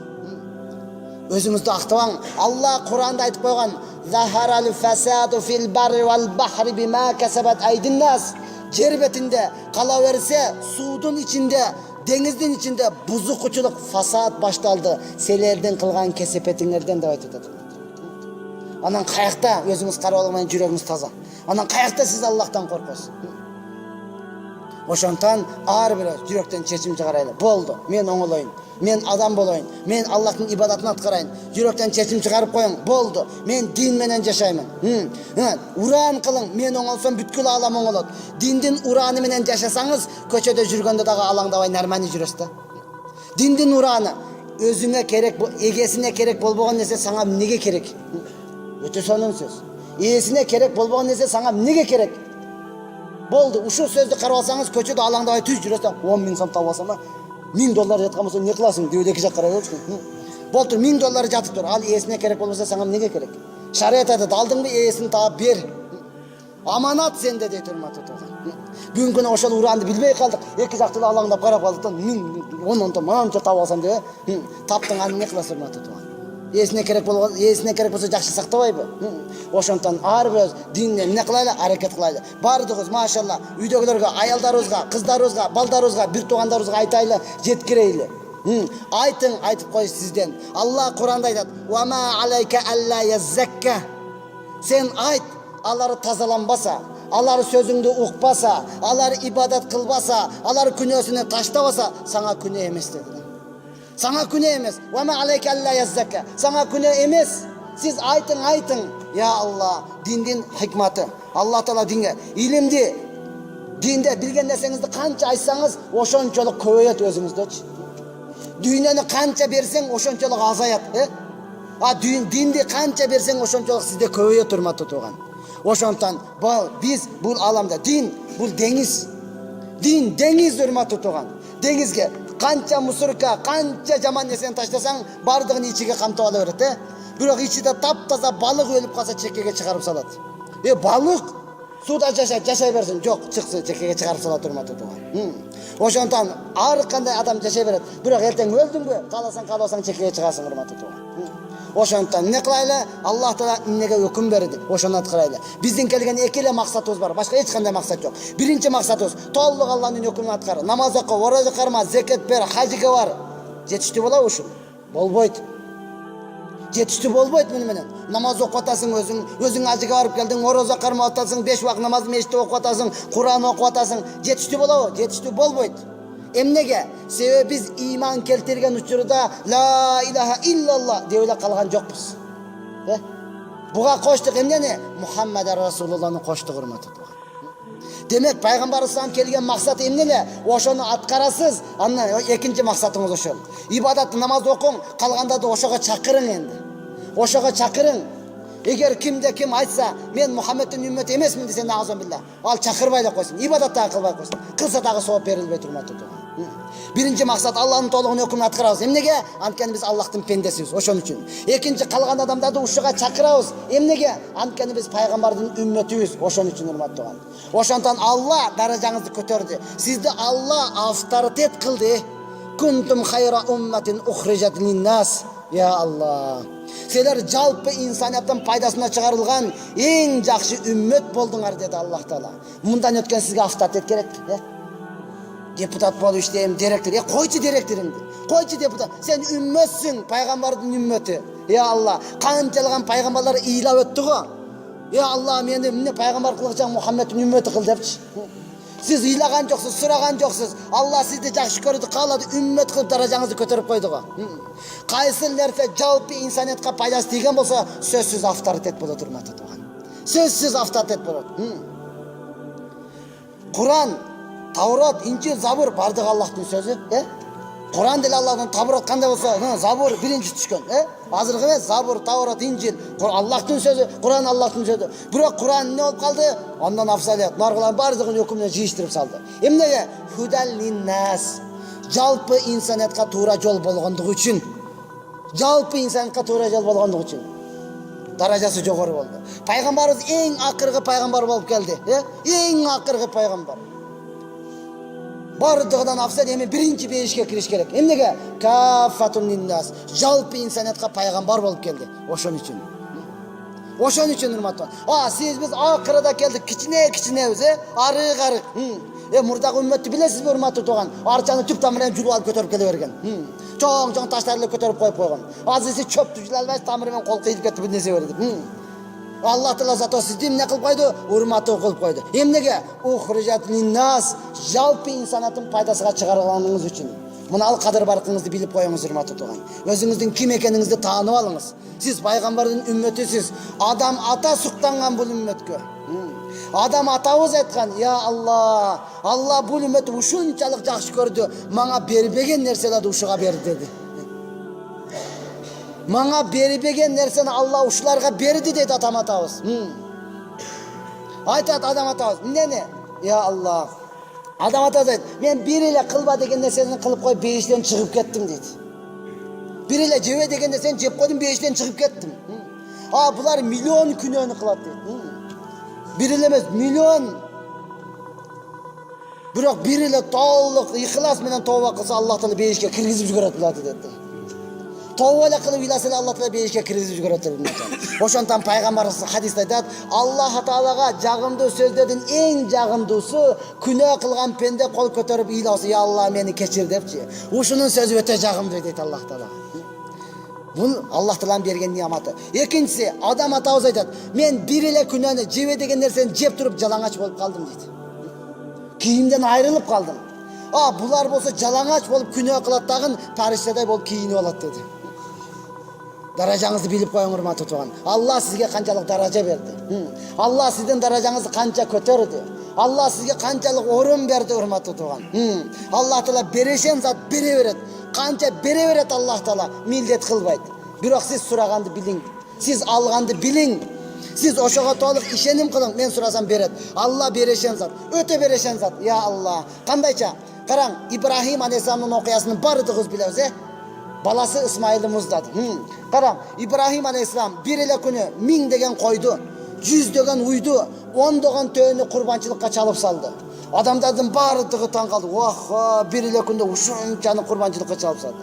Өзүңүздү актабаң. Алла Куранда айтып койгон: "Захарал фасаду фил барри вал бахри бима касабат айдин нас." Жер бетинде кала берсе, суудун ичинде, деңиздин ичинде бузукчулук, фасад башталды. Силердин кылган кесепетиңерден деп айтып атат. Анан каякта өзүңүз карап алган жүрөгүңүз таза. Анан каякта сиз Аллахтан коркосуз. Ошондон ар бир жүрөктөн чечим чыгарайлы. Болду, мен оңолоюн. Мен адам болоюн. Мен Аллахтын ибадатын аткарайын. Жүрөктөн чечим чыгарып коюң. Болду, мен дин менен жашаймын. Уран кылың. Мен оңолсом бүткүл аалам оңолот. Диндин ураны менен жашасаңыз, көчөдө жүргөндө дагы алаңдабай нормально жүрөсүз да. Диндин ураны өзүңө керек, эгесине керек болбогон нерсе сага эмнеге керек? Өтө сонун сөз. Ээсине керек болбогон нерсе сага эмнеге керек? Болду, ушул сөздү карап алсаңыз, көчөдө алаңдабай түз жүрөсүң. 10 миң сом таап алсам, $1000 жаткан болсо эмне кыласың? Деп эки жак карап жүрсүң. Болду, $1000 жатып тур. Ал ээсине керек болбосо сага эмнеге керек? Шариат айтат, алдыңды ээсин таап бер. Аманат сенде дейт, урматтуу тууган. Бүгүнкү күнү ошол уранды билбей калдык. Эки жакты алаңдап карап калдыктан 10 том манча таап алсам деп, таптың аны эмне кыласың, урматтуу тууган? Ээсине керек болсо жакшы сактабайбы? Ошондон ар бир динне эмне кылайлы? Аракет кылайлы. Бардыгыбыз машалла үйдөгүлөргө, аялдарыбызга, кыздарыбызга, балдарыбызга, бир туугандарыбызга айтайлы, жеткирейли. Айтың, айтып кой сизден. Алла Куранда айтат: "Ва ма алайка алла яззакка." Сен айт, алар тазаланбаса, алар сөзүңдү укпаса, алар ибадат кылбаса, алар күнөөсүнө таштабаса, сага күнөө эмес деди. Саңа күнөө эмес. Ва ма алайка алла яззакка. Саңа күнөө эмес. Сиз айтың. Я Алла, диндин хикматы. Алла Таала динге илимди, динде билген нерсеңизди канча айтсаңыз, ошончолук көбөйөт өзүңүздөчү. Дүйнөнү канча берсең, ошончолук азаят, динди канча берсең, ошончолук сизде көбөйөт, урматтуу тууган. Ошондон биз бул аламда дин, бул деңиз. Дин деңиз, урматтуу тууган. Деңизге канча мусурка, канча жаман нерсени таштасаң, бардыгын ичиге камтып ала берет, Бирок ичиде таптаза балык өлүп калса чекеге чыгарып салат. Балык суда жашай берсин, жок, чыксын чекеге чыгарып салат, урматтуу тууган. Ошондон ар кандай адам жашай берет. Бирок эртең өлдүңбү, кааласаң чекеге чыгарсың, урматтуу тууган. Ошондон эмне кылайлы? Аллах Таала эмнеге өкүм берди? Ошону аткарайлы. Биздин келген эки эле максатыбыз бар, башка эч кандай максат жок. Биринчи максатыбыз толук Алланын өкүмүн аткар. Намаз оку, ораза карма, зекет бер, хажга бар. Жетиштүү болобу ушул? Болбойт. Жетиштүү болбойт муну менен. Намаз окуп атасың өзүң хажга барып келдиң, ораза кармап атасың, 5 убак намазды мешитте окуп атасың, Кур'ан окуп атасың. Жетиштүү болобу? Жетиштүү болбойт. Эмнеге? Себеби биз иман келтирген учурда ла илаха иллаллах деп эле калган жокпуз. Буга коштук эмнени? Мухаммад Расулуллахны коштук, урматтуу тууган. Демек пайгамбарыбыз келген максат эмне эле? Ошону аткарасыз. Андан экинчи максатыңыз ошол. Ибадатты намаз окуң, калганда да ошого чакырың энди. Ошого чакырың. Эгер кимде ким айтса, мен Мухаммедтин үммөтү эмесмин десе, наазон билла, ал чакырбай эле койсун. Ибадат да кылбай койсун. Кылса дагы сооп берилбейт, урматтуу тууган. Биринчи максат Алланын толугун өкүмүн аткарабыз. Эмнеге? Анткени биз Аллахтын пендесибиз, ошон үчүн. Экинчи калган адамдарды ушуга чакырабыз. Эмнеге? Анткени биз пайгамбардын үммөтүбүз, ошон үчүн, урматтуу тууган. Ошондон Алла даражаңызды көтөрдү. Сизди Алла авторитет кылды. Кунтум хайра умматин ухрижат линнас. Ya Allah. Силер жалпы инсанияттан пайдасына чыгарылган эң жакшы үммөт болдуңар деди Аллах Таала. Мындан өткөн сизге авторитет керек, депутат болуп иштейм, директор. Койчу директориңди. Койчу депутат. Сен үммөтсүң, пайгамбардын үммөтү. Ya Allah, канчалган пайгамбарлар ыйлап өттү го. Ya Allah, мени эмне пайгамбар кылгычаң Мухаммедтин үммөтү кыл депчи. Siz ыйлаган жоксуз, сураган жоксуз. Алла сизди жакшы көрдү, каалады, үммөт кылып даражаңызды көтөрүп койду го. Кайсы нерсе жалпы инсаниятка пайдасы тийген болсо, сөзсүз авторитет болот, урматтуу тууган. Сөзсүз авторитет болот. Куран, Таврот, Инжил, Забур бардыгы Аллахтын сөзү, Куран деле Аллахтын, Таврот кандай болсо, Забур биринчи түшкөн, Азыркы эмес, Забур, Таврот, Инжил, Аллахтын сөзү, Куран Аллахтын сөзү. Бирок Куран эмне болуп калды? Андан афзалет, наргылан бардыгын өкүмүнө жыйыштырып салды. Эмнеге? Худал линнас. Жалпы инсаниятка туура жол болгондугу үчүн. Жалпы инсаниятка туура жол болгондугу үчүн. Даражасы жогору болду. Пайгамбарыбыз эң акыркы пайгамбар болуп келди, Эң акыркы пайгамбар. Бардыгынан афзал эми биринчи бейишке кириш керек. Эмнеге? Кафатун линнас. Жалпы инсаниятка пайгамбар болуп келди. Ошон үчүн. Ошон үчүн урматтуу. Сиз биз акырда келдик, кичинебиз, арык. Мурдагы үммөттү билесизби, урматтуу тууган? Арчаны түп тамырынан жулуп алып көтөрүп келе берген. Чоң таштарды көтөрүп коюп койгон. Азыркы чөптү жулуп албай тамыры менен кол кыйылып кетип нерсе берди. Аллах Таала зато сизди эмне кылып койду? Урматтуу кылып койду. Эмнеге? Ухрижат линнас. Жалпы инсанияттын пайдасына чыгарылганыңыз үчүн. Мына кадыр баркыңызды билип коюңуз, урматтуу тууган. Өзүңүздүн ким экениңизди таанып алыңыз. Сиз пайгамбардын үммөтүсүз. Адам ата суктанган бул үммөткө. Адам атабыз айткан, я Алла, Алла бул үммөттү ушунчалык жакшы көрдү, мага бербеген нерселерди ушуга берди деди. Мага бербеген нерсени Алла ушуларга берди дейт атам атабыз. Айтат адам атабыз, эмнени? Я Алла. Адам атабыз айт, мен бир эле кылба деген нерсени кылып коюп бейиштен чыгып кеттим дейт. Бир эле жебе деген нерсени жеп койдум, бейиштен чыгып кеттим. Булар миллион күнөөнү кылат дейт. Бир эле эмес, миллион. Бирок бир эле толук ихлас менен тооба кылса, Аллах Таала бейишке киргизип жиберет буларды деди. Тооба эле кылып ыйласа эле Аллах Таала бейишке киргизип жиберет деди. Ошондон пайгамбарыбыз хадисте айтат, Аллах Таалага жагымдуу сөздөрдүн эң жагымдуусу күнөө кылган пенде кол көтөрүп ыйласа, я Алла мени кечир депчи. Ушунун сөзү өтө жагымдуу дейт Аллах Таала. Бул Аллах Тааланын берген неаматы. Экинчиси, адам атабыз айтат, мен бир эле күнөөнү жебе деген нерсени жеп туруп жалаңач болуп калдым дейт. Кийимден айрылып калдым. Булар болсо жалаңач болуп күнөө кылат дагы париштедай болуп кийинип алат деди. Даражаңызды билип коюң, урматтуу тууган. Алла сизге канчалык даража берди. Алла сиздин даражаңызды канча көтөрдү. Алла сизге канчалык орун берди, урматтуу тууган. Аллах Таала берешен зат бере берет. Канча бере берет Аллах Таала, милдет кылбайт. Бирок сиз сураганды билиң. Сиз алганды билиң. Сиз ошого толук ишеним кылың. Мен сурасам берет. Алла берешен зат, өтө берешен зат. Я Алла. Кандайча? Караң, Ибрахим алейхисаламдын окуясын бардыгыбыз билебиз, Баласы Исмайылды муздады. Караң, Ибрахим алейхисалам бир эле күнү 1000 деген койду, 100 деген уйду, 10 деген төөнү курбанчылыкка чалып салды. Адамдардын бардыгы таң калды. Бир эле күндө ушунчаны курбанчылыкка чалып салды.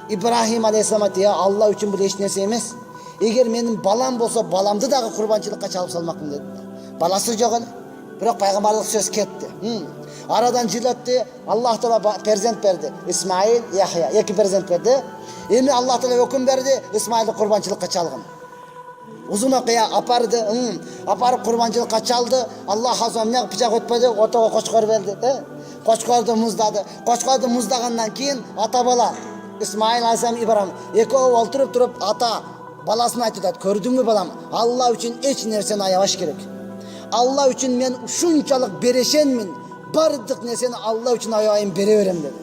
Ибрахим алейхисалам айтты, Алла үчүн бул эч нерсе эмес. Эгер менин балам болсо, баламды дагы курбанчылыкка чалып салмакмын деди. Баласы жок эле. Бирок пайгамбарлык сөз кетти. Арадан жыл өттү, Аллах Таала перзент берди. Исмаил, Яхя, эки перзент берди. Эми Аллах Таала өкүм берди, Исмаилди курбанчылыкка чалгын. Узун окуя апарды, апарып курбанчылыкка чалды. Аллах азамына пичак өтпөдү, отого кочкор берди, Кочкорду муздады. Кочкорду муздагандан кийин ата бала Исмаил алейхисалам Ибрахим экөө олтуруп ата баласына айтат, көрдүңбү балам, Алла үчүн эч нерсени аябаш керек. Алла үчүн мен ушунчалык берешенмин. Бардык нерсени Алла үчүн аябайын бере берем деди.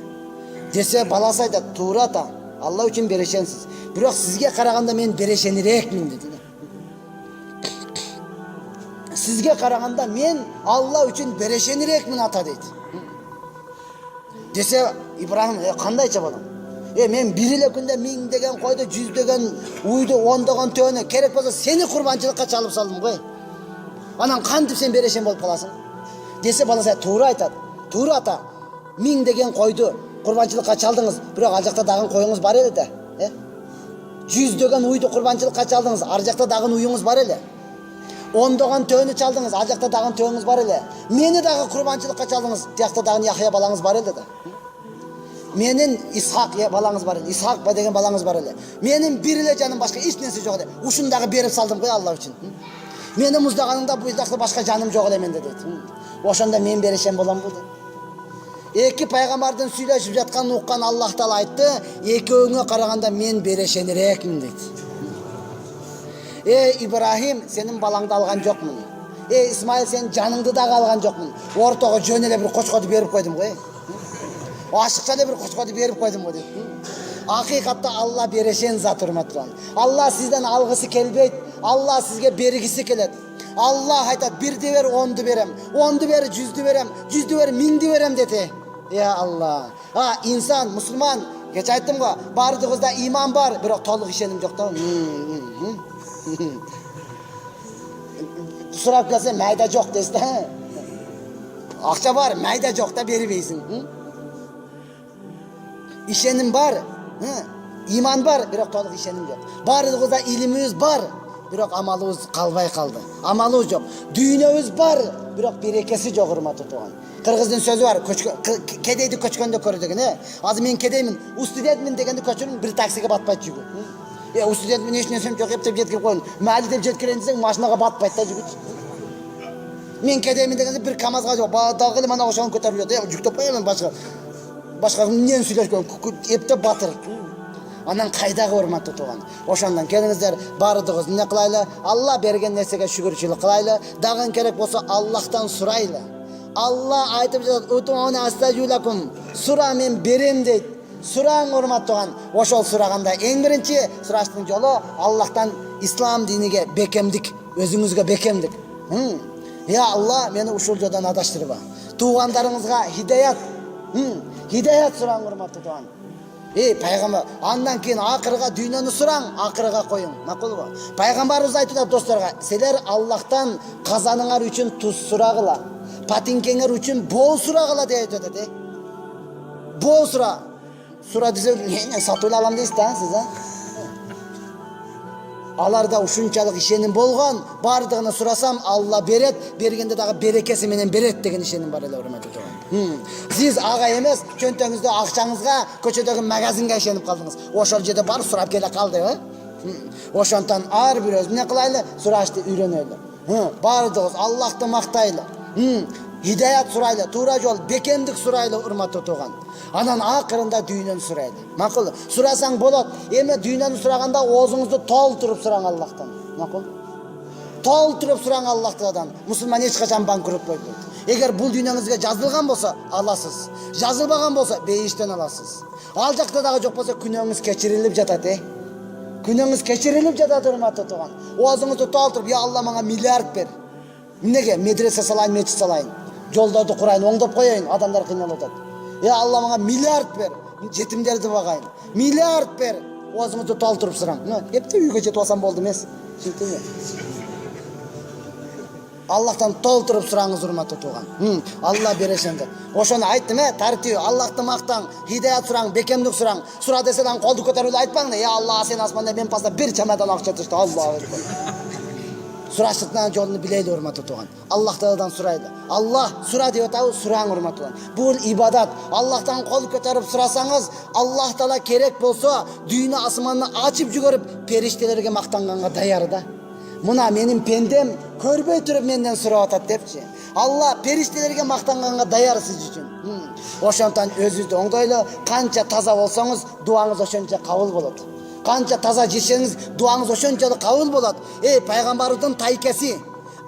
Десе баласы айтат, туура ата, Алла үчүн берешенсиз. Бирок сизге караганда мен берешенирээкмин деди. Сизге караганда мен Алла үчүн берешенирээкмин ата дейт. Десе Ибрахим, кандайча балам? Мен бир эле күндө 1000 деген койду, 100 деген уйду, 10 деген төөнү керек болсо сени курбанчылыкка чалып салдым го. Анан кантип сен берешен болуп каласың? Десе баласы туура айтат. Туура ата. 1000 деген койду курбанчылыкка чалдыңыз, бирок ал жакта дагы коюңуз бар эле да. жүздөгөн уйду курбанчылыкка чалдыңыз, ар жакта дагы уюңуз бар эле. Ондогон төөнү чалдыңыз, ар жакта дагы төөнүңүз бар эле. Мени дагы курбанчылыкка чалдыңыз, тиякта дагы Яхя балаңыз бар эле да. Менин Исхак балаңыз бар эле. Исхак деген балаңыз бар эле. Менин бир эле жаным, башка эч нерсе жок эле. Ушуну дагы берип салдым го Алла үчүн. Мени муздаганда бул жакта башка жаным жок эле менде дейт. Ошондо мен берешем боламбы дейт. Эки пайгамбардын сүйлөшүп жатканын уккан Аллах Таала айтты, экөөңө караганда мен берешенирекмин дейт. Ибрахим, сенин балаңды алган жокмун. Исмаил, сенин жаныңды дагы алган жокмун. Ортого жөн эле бир кочкоду берип койдум го. Ашыкча эле бир кочкоду берип койдум го дейт. Акыйкатта Алла берешен зат, урматтуулар. Алла сизден алгысы келбейт, Алла сизге бергиси келет. Алла айтат, бирди бер, онду берем, онду бер, жүздү берем, жүздү бер, миңди берем деди. Алла. Инсан, мусулман, кече айттым го, бардыгыбызда иман бар, бирок толук ишеним жок да. Сурап келсе, майда жок дейсиз да. Акча бар, майда жок да бербейсиң. Ишеним бар, иман бар, бирок толук ишеним жок. Бардыгыбызда илимибиз бар, бирок амалыбыз калбай калды. Амалыбыз жок. Дүйнөбүз бар, бирок берекеси жок, урматтуу тууган. Кыргыздын сөзү бар, кедейди көчкөндө көрө деген. Азыр мен кедеймин, устудентмин дегенди көчүрүн, бир таксиге батпайт жүгү. Устудентмин, эч нерсем жок деп жеткирип коюн. Майли деп жеткирейин десең, машинага батпайт да жүгү. Мен кедеймин дегенде бир КамАЗга жок, дагы эле мана ошону көтөрүп жүрөт. Жүктөп коёмун башка эмнени сүйлөшкөн, эптеп батыр. Анан кайдагы, урматтуу тууган. Ошондон келиңиздер, бардыгыбыз эмне кылайлы? Алла берген нерсеге шүгүрчүлүк кылайлы. Дагы керек болсо Аллахтан сурайлы. Алла айтып жатат, "Утуна астажулакум", сура мен берем дейт. Сураң, урматтуу тууган. Ошол сураганда эң биринчи сураштын жолу Аллахтан ислам диниге бекемдик, өзүңүзгө бекемдик. Алла, мени ушул жолдон адаштырба. Туугандарыңызга хидаят, хидаят сураң, урматтуу тууган. Пайгамбар, андан кийин акырга дүйнөнү сураң, акырга коюң. Макулбу? Пайгамбарыбыз айтты досторго, силер Аллахтан казаныңар үчүн туз сурагыла, патинкеңер үчүн бол сурагыла деп айтат. Бол сура. Сура десе, сатып алам дейсиз да сиз, Аларда ушунчалык ишеним болгон, бардыгына сурасам Алла берет, бергенде дагы берекеси менен берет деген ишеним бар эле, урматтуу тууган. Сиз ага эмес, чөнтөңүздө акчаңызга, көчөдөгү магазинге ишенип калдыңыз. Ошол жерде бар сурап келе калды, Ошондон ар бирөөбүз эмне кылайлы? Сурашты үйрөнөлү. Бардыгыбыз Аллахты мактайлы. Хидаят сурайлы, туура жол, бекемдик сурайлы, урматтуу тууган. Анан акырында дүйнөнү сурайлы. Макул? Сурасаң болот. Эми дүйнөнү сураганда оозуңузду толтуруп сураң Аллахтан. Макул? Толтуруп сураң Аллахтан. Мусулман эч качан банкрот болбойт. Эгер бул дүйнөңүзгө жазылган болсо, аласыз. Жазылбаган болсо, бейиштен аласыз. Ал жакта дагы жок болсо, күнөөңүз кечирилип жатат, Күнөөңүз кечирилип жатат, урматтуу тууган. Оозуңузду толтуруп, "Я Алла, мага миллиард бер. Эмнеге? Медресе салайын, мечит салайын. Жолдорду курайын, оңдоп коеюн, адамдар кыйналып атат. Я Алла, мага миллиард бер. Жетимдерди багайын. Миллиард бер." Оозуңузду толтуруп сураң. Эптеп үйгө жетип алсам болду эмес. Түшүндүңбү? Аллахтан толтуруп сураңыз, урматтуу тууган. Алла берешен деп. Ошону айттым, тартиби. Аллахты мактаң, хидаят сураң, бекемдик сураң. Сура десең колду көтөрүп айтпаң, "Я Алла, сен асманда, мен паста бир чамадан акча түштү." Аллах акбар. Сураштыктан жолун билейли, урматтуу тууган. Аллахтан сурайлы. Аллах сура деп атабы, сураң, урматтуу тууган. Бул ибадат. Аллахтан кол көтөрүп сурасаңыз, Аллах Таала керек болсо, дүйнө асманды ачып жүгөрүп, периштелерге мактанганга даяр да. Мына менин пендем көрбөй туруп менден сурап атат депчи. Алла периштелерге мактанганга даяр сиз үчүн. Ошондон өзүңүздү оңдойлу, канча таза болсоңуз, дуаңыз ошончо кабыл болот. Канча таза жешеңиз, дуаңыз ошончолук кабыл болот. Пайгамбардын тайкеси,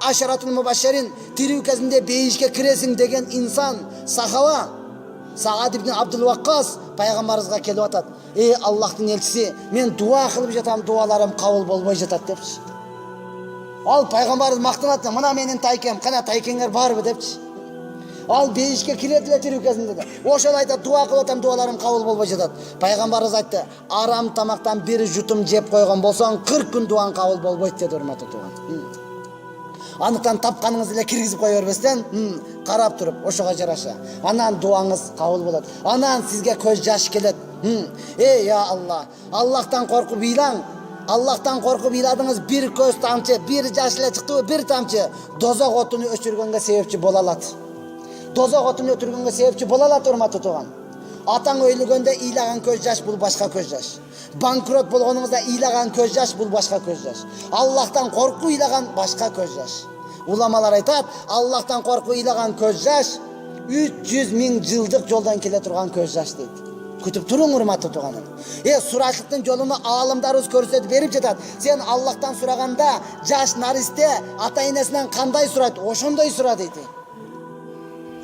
Ашаратул мубашшарин, тирүү кезинде бейишке киресиң деген инсан, сахаба, Саад ибн Абдул Ваккас пайгамбарыбызга келип атат. Аллахтын элчиси, мен дуа кылып жатам, дуаларым кабыл болбой жатат депчи. Ал пайгамбарыбыз мактанат, "Мына менин тайкем, кана тайкеңер барбы?" депчи. Ал бейишке кирет эле тирүү кезинде да. Ошол айтат, дуа кылып атам, дуаларым кабыл болбой жатат. Пайгамбарыбыз айтты, "Арам тамактан бир жутум жеп койгон болсоң, 40 күн дуаң кабыл болбойт" деди, урматтуу тууган. Андыктан тапканыңызды эле киргизип кое бербестен, карап туруп, ошого жараша. Анан дуаңыз кабыл болот. Анан сизге көз жаш келет. Ya Allah, Allah'tan korkup ilan. Allah'tan korkup iladınız bir köz tamçı, bir yaşla çıktı bir tamçı. Dozak otunu öçürgönge sebepçi bolalat. Dozak otunu ötürgönge sebepçi bolalat urmatı tuğan. Atan öylügönde ilagan köz yaş bul başka köz yaş. Bankrot bolğonunuzda ilagan köz yaş bul başka köz yaş. Allah'tan korku ilagan başka köz yaş. Ulamalar aytat, Allah'tan korku ilagan köz yaş 300 000 yıldık yoldan kele turgan köz yaş deydi. Kütüp turun urmatı tuğanın. Suraçlıktın yolunu ağlamdarız körsetip verip jetat. Sen Allah'tan suraganda jaş nariste ata enesinden kanday suraydı, oşonday sura deydi.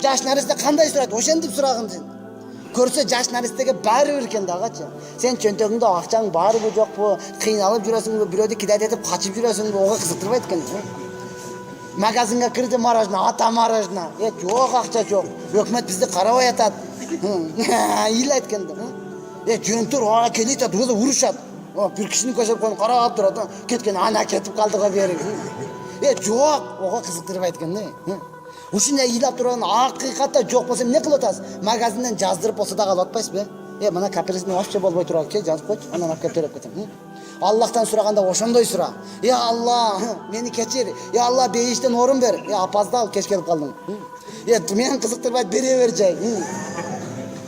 Jaş nariste kanday suraydı, oşondip suragın sen. Көрсе жаш нәрестеге бәрібір екен дағачы. Сен чөнтөгүңдө акчаң барбы жокпу, кыйналып жүрөсүңбү, бирөөдү кидайт этип качып жүрөсүңбү, ого кызыктырбайт экен. Магазинге кирди, мороженое, ата мороженое. Жок акча жок. Өкмөт бизди карабай атат. Ыйлайт экен. Жөнтөр ага келет атат, өзү урушат. Бир кишинин көзөп коюп карап турат. Кеткен ана кетип калдыга бери. Жок, ого кызыктырбайт экен. Ушундай ыйлап турган акыйкатта жок болсо эмне кылып атасыз? Магазинден жаздырып болсо дагы алып атпайсызбы? Мына кооперативдин вообще болбой турат экен, жазып койчу, анан алып келип төлөп кетем. Аллахтан сураганда ошондой сура. Алла, мени кечир. Алла, бейиштен орун бер. Апаздал, кеч келип калдым. Мен кызыктырбайт, бере бер жай.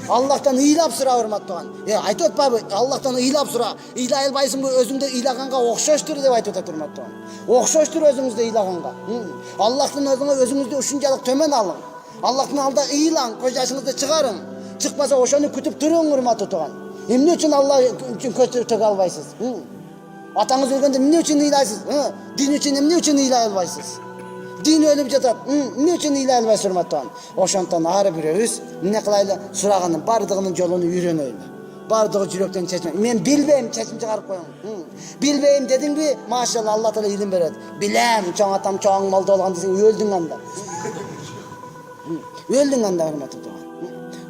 Аллахтан ыйлап сура, урматтаган. Айтып атпайбы? Аллахтан ыйлап сура. Ыйлай албайсыңбы, өзүңдү ыйлаганга окшоштур деп айтып атат, урматтаган. Окшоштур өзүңүздү ыйлаганга. Аллахтын өзүңүздү ушунчалык төмөн алың. Аллахтын алдында ыйлаң, көз жашыңызды чыгарың. Чыкпаса ошону күтүп туруң, урматтаган. Эмне үчүн Алла үчүн көз төгө албайсыз? Атаңыз өлгөндө эмне үчүн ыйлайсыз? Дин үчүн эмне үчүн ыйлай албайсыз? Дин өлүп жатат. Эмне үчүн ыйлай албайсыз, урматтаган? Ошондон ары бирөөбүз эмне кылайлы? Сураганын бардыгынын жолун үйрөнөйлү. Бардыгы жүрөктөн чечме. Мен билбейм, чечим чыгарып коюң. Билбейм дедиңби? Машалла, Алла Таала илим берет. Билем, чоң атам чоң малды болгон десең өлдүң анда. Өлдүң анда, урматтаган.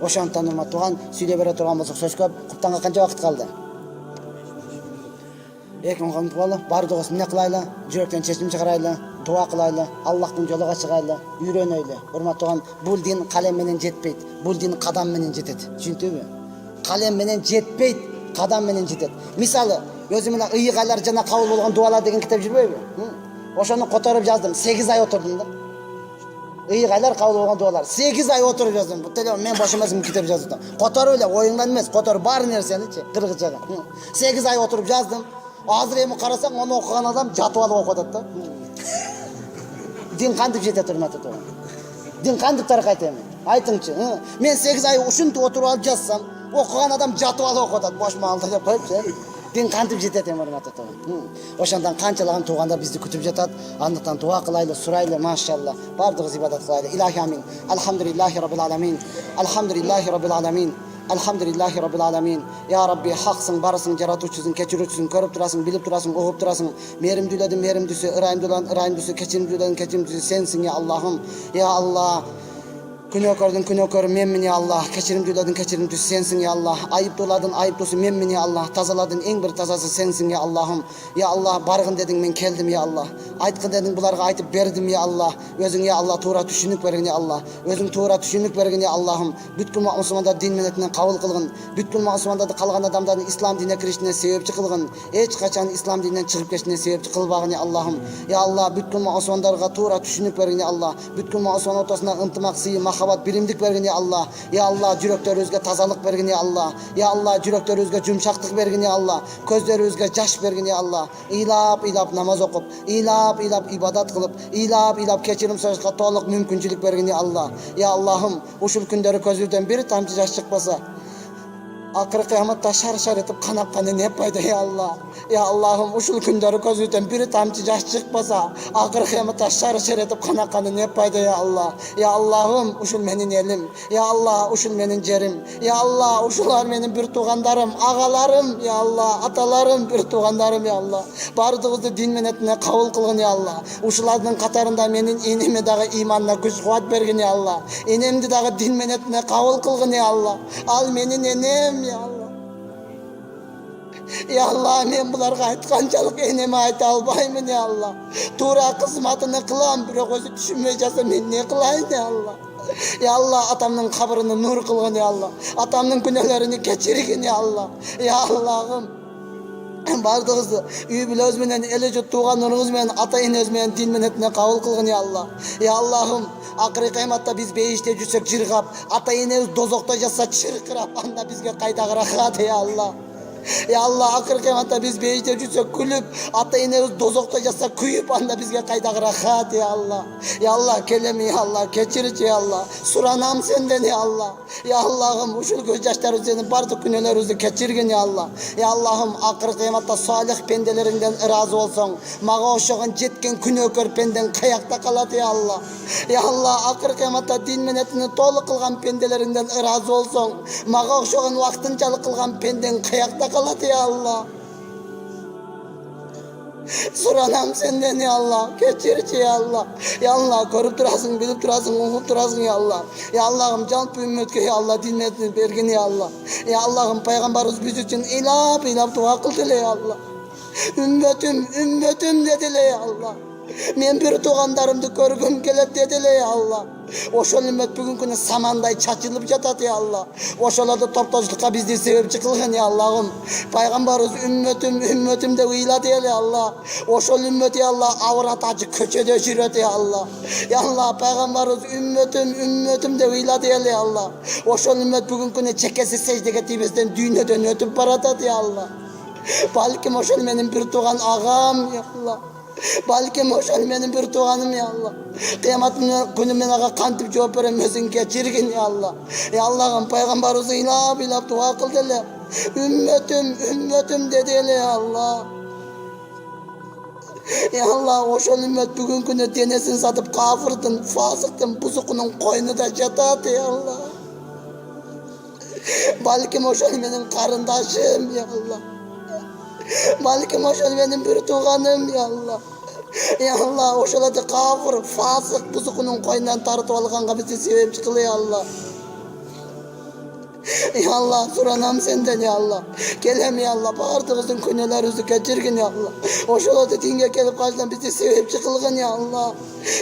Ошондон урматтаган, сүйлөй бере турган болсок сөз көп. Куптанга канча убакыт калды? 2 күн калды. Бардыгыбыз эмне кылайлы? Жүрөктөн чечим чыгарайлы. Дуа кылайлы, Аллахтын жолуга чыгайлы, үйрөнөйлү. Урматтаган, бул дин калем менен жетпейт, бул дин кадам менен жетет. Түшүндүңбү? Калем менен жетпейт, кадам менен жетет. Мисалы, өзүм мына ыйыгалар жана кабыл болгон дуалар деген китеп жүрбөйбү? Ошону которуп жаздым, 8 ай отурдум да. Ыйыгалар кабыл болгон дуалар. 8 ай отуруп жаздым. Бул телефон мен бош эмес китеп жаздым. Которуп эле, оюңдан эмес, которуп бар нерсеничи, кыргызчага. 8 ай отуруп жаздым. Азыр эми карасаң, аны окуган адам жатып алып окуп атат да. Дин кантип жетет, урматтуу? Дин кантип таркайт эми? Айтыңчы. Мен 8 ай ушинтип отуруп алып жазсам, окуган адам жатып алып окуп атат, бош маалда деп коюпчу. Дин кантип жетет эми, урматтуу? Ошондон канчалаган туугандар бизди күтүп жатат. Андыктан дуа кылайлы, сурайлы, машалла. Бардыгыбыз ибадат кылайлы. Илахи амин. Алхамдулиллахи раббил аламин. Алхамдулиллахи раббил аламин. Alhamdulillahi Rabbil Alamin. Ya Rabbi, haksın, barısın, yaratuvçusun, keçiruvçusun, körüp durasın, bilip durasın, oğup durasın. Merim düledin, merim düsü, ırayım dülen, ırayım düsü, keçirim düledin, keçirim düsü, sensin ya Allah'ım. Ya Allah. Күнөөкөрдүн күнөөкөрү менмин ya Allah. Keçirim düledin, keçirim düsü, sensin ya Allah. Ayıp doladın, ayıp dosu menmin ya Allah. Tazaladın, en bir tazası sensin ya Allah'ım. Ya Allah, bargın dedin, men keldim ya Allah. Aytkın dedin, bularga aytıp berdim ya Allah. Özüň ya Allah tuğra түшүнүк bergin ya Allah. Özüň tuğra түшүнүк bergin ya Allah'ım. Бүткүл мусулмандар din menetinden kabul kılgın. Бүткүl мусулмандарды kalgan adamların İslam dinine kirişine sebepçi kılgın. Hiç kaçan İslam dininden çıkıp geçtiğine sebepçi kılbagın ya Allah'ım. Ya Allah, бүткүl мусулмандарга tuğra түшүнүк bergin ya Allah. Бүткүl мусулман ортосунда ынтымак, сый, махаббат, биримдик bergin ya Allah. Ya Allah, жүрөктөрүбүзгө тазалык bergin ya Allah. Ya Allah, жүрөктөрүбүzгө жумшактык bergin ya Allah. Көздөрүбүzгө жаш bergin ya Allah. İlap namaz okup, ilap ibadat kılıp, ilap keçirim so'rashga to'liq mümkünçülük bergin ya Allah. Ya Allah'ım, uşul kündörü közüden bir tamcı jaş çıkmasa, akırı kıyamatda şar etip kanakkanı ne payda ya Allah. Ya Allah'ım, uşul kündörü közüden bir tamcı jaş çıkmasa, akırı kıyamatda şar etip kanakkanı ne payda ya Allah. Ya Allah'ım, uşul menin elim. Ya Allah, uşul menin jerim. Ya Allah, uşular menin bir tuğandarım, ağalarım ya Allah, atalarım, bir tuğandarım ya Allah. Bardığızды din menetine kabul kılgın ya Allah. Uşulardın katarında menin inime dağı imanına güç kuvat bergin ya Allah. Enemdi dağı din menetine kabul kılgın ya Allah. Al menin enem ya Allah. Ya Allah, men bularga aytkançalyk eneme ayta albaymyn ya Allah. Toora kızmatyny kılam, biroq özü düşünmej jasa men ne kılayn ya Allah. Ya Allah, atamның kabryny nur kılgın ya Allah. Atamның günahlarını keçirgin ya Allah. Ya Allah'ım. Bardığızı üy bilöz menen elejut tuğanlarınız menen ata-enemiz menen din menetine kabul kılgın ya Allah. Ya Allah'ım, akırı kıyamatta biz beyişte jürsek çırgap, ata-enemiz dozokta jatsa çırkırap, anda bizge kayda rahat ya Allah. Ya Allah, akır kıyamatta biz beyişte jürsek kulüp, ata-enemiz dozokta jatsa kuyup, anda bizge kayda rahat ya Allah. Ya Allah, kelemi ya Allah, keçirici ya Allah. Suranam senden ya Allah. Ya Allah'ım, uşul göz yaşları senin bardık günahlarımızı keçirgin ya Allah. Ya Allah'ım, akır kıyamatta salih pendelerinden razı olsun. Mağa oşağın jetken günökör penden kayakta kaladı ya Allah. Ya Allah, akır kıyamatta din menetini tolu kılgan pendelerinden razı olsun. Mağa oşağın vaktıncalı kılgan penden kayakta kaladı ya Allah. Suranam senden ya Allah, keçirici ya Allah. Ya Allah, görüp durasın, bilip durasın, okup durasın ya Allah. Ya Allah'ım, canlı ümmetke ya Allah, dinletini bergin ya Allah. Ya Allah'ım, peygamberimiz biz için ilap dua kıldılar ya Allah. Ümmetim dediler ya Allah. Men bir tuğanlarımdı görgüm kelet dediler ya Allah. Oşol ümmet bugün günü samanday çaçılıp jatadı ya Allah. Oşolada toptaşlıkka bizde sebepçi kılgın ya Allah'ım. Peygamberimiz ümmetim de uyladı ya Allah. Oşol ümmet ya Allah, avrat acı köçede jüröt ya Allah. Ya Allah, Peygamberimiz ümmetim de uyladı ya Allah. Oşol ümmet bugün günü çekesi secdege tibizden dünyeden ötüp baratat ya Allah. Balkim oşol menin bir tuğan ağam ya Allah. Balkim oşol menin bir tuğanım ya Allah. Kıyamatın günü men ağa kantip cevap veremezsin, geçirgin ya Allah. Ya Allah'ım, peygamberimizi ilap dua kıldılar. Ümmetim dediler ya Allah. Ya Allah, oşol ümmet bugün günü denesini satıp kafırdın, fasıktın, buzukunun koynu da jatadı ya Allah. Balkim oşol menin karındaşım ya Allah. Balkim oşol benim bir tuğanım ya Allah. Ya Allah, oşoladı kafir, fasık, buzukunun koyundan tarıtıp alğanğa bizi sebepçi kılı ya Allah. Ya Allah, suranam senden ya Allah. Gelem ya Allah, bağırdığımızın günahlarımızı geçirgin ya Allah. Oşoladı dinge gelip karşıdan bizi sebepçi kılgın ya Allah.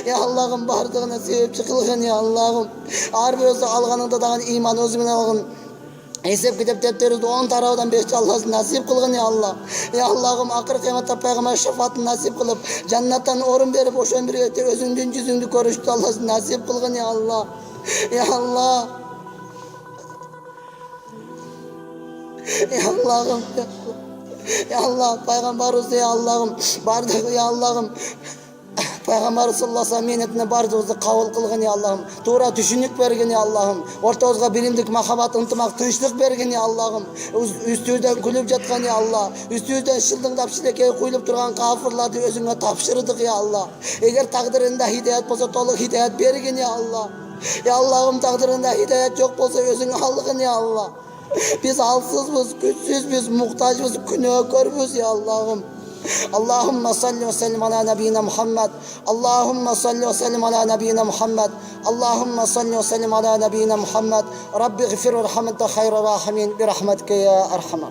Ya Allah'ım, bağırdığına sebepçi kılgın ya Allah'ım. Harbi özü alğanında dağın iman özümün alğın. Hesap kitap defterimizi 10 tarafdan 5 Allah'ın nasip kılgın ya Allah. Ya Allah'ım, akır kıyamatta peygamber şefaatini nasip kılıp cennetten orun berip oşon bir ete özündün yüzündü görüştü Allah'ın nasip kılgın ya Allah. Ya Allah. Ya Allah'ım, ya Allah. Ya Allah, peygamberimiz ya Allah'ım, bardık ya Allah'ım. Peygamber sallallahu aleyhi ve sellem menetine bardığımızı kabul kılgın ya Allah'ım. Doğru düşünük bergin ya Allah'ım. Ortağızga bilimdik, mahabat, ıntımak, tınçlık bergin ya Allah'ım. Üstüden gülüp jatkan ya Allah. Üstüden şıldıngdap şilekeye kuyulup durgan kafirlardı özüne tapşırdık ya Allah. Eğer takdirinde hidayet bolsa toluk hidayet bergin ya Allah. Ya Allah'ım, takdirinde hidayet yok bolsa özüne algın ya Allah. Biz halsızbız, güçsüzbüz, muhtaçbız, günahkörüz ya Allah'ım. Allahümme salli ve sellim ala nebiyyina Muhammed. Allahümme salli ve sellim ala nebiyyina Muhammed. Allahümme salli ve sellim ala nebiyyina Muhammed. Rabbi gfir ve rahmete hayra rahimin bi rahmetike ya erhamer.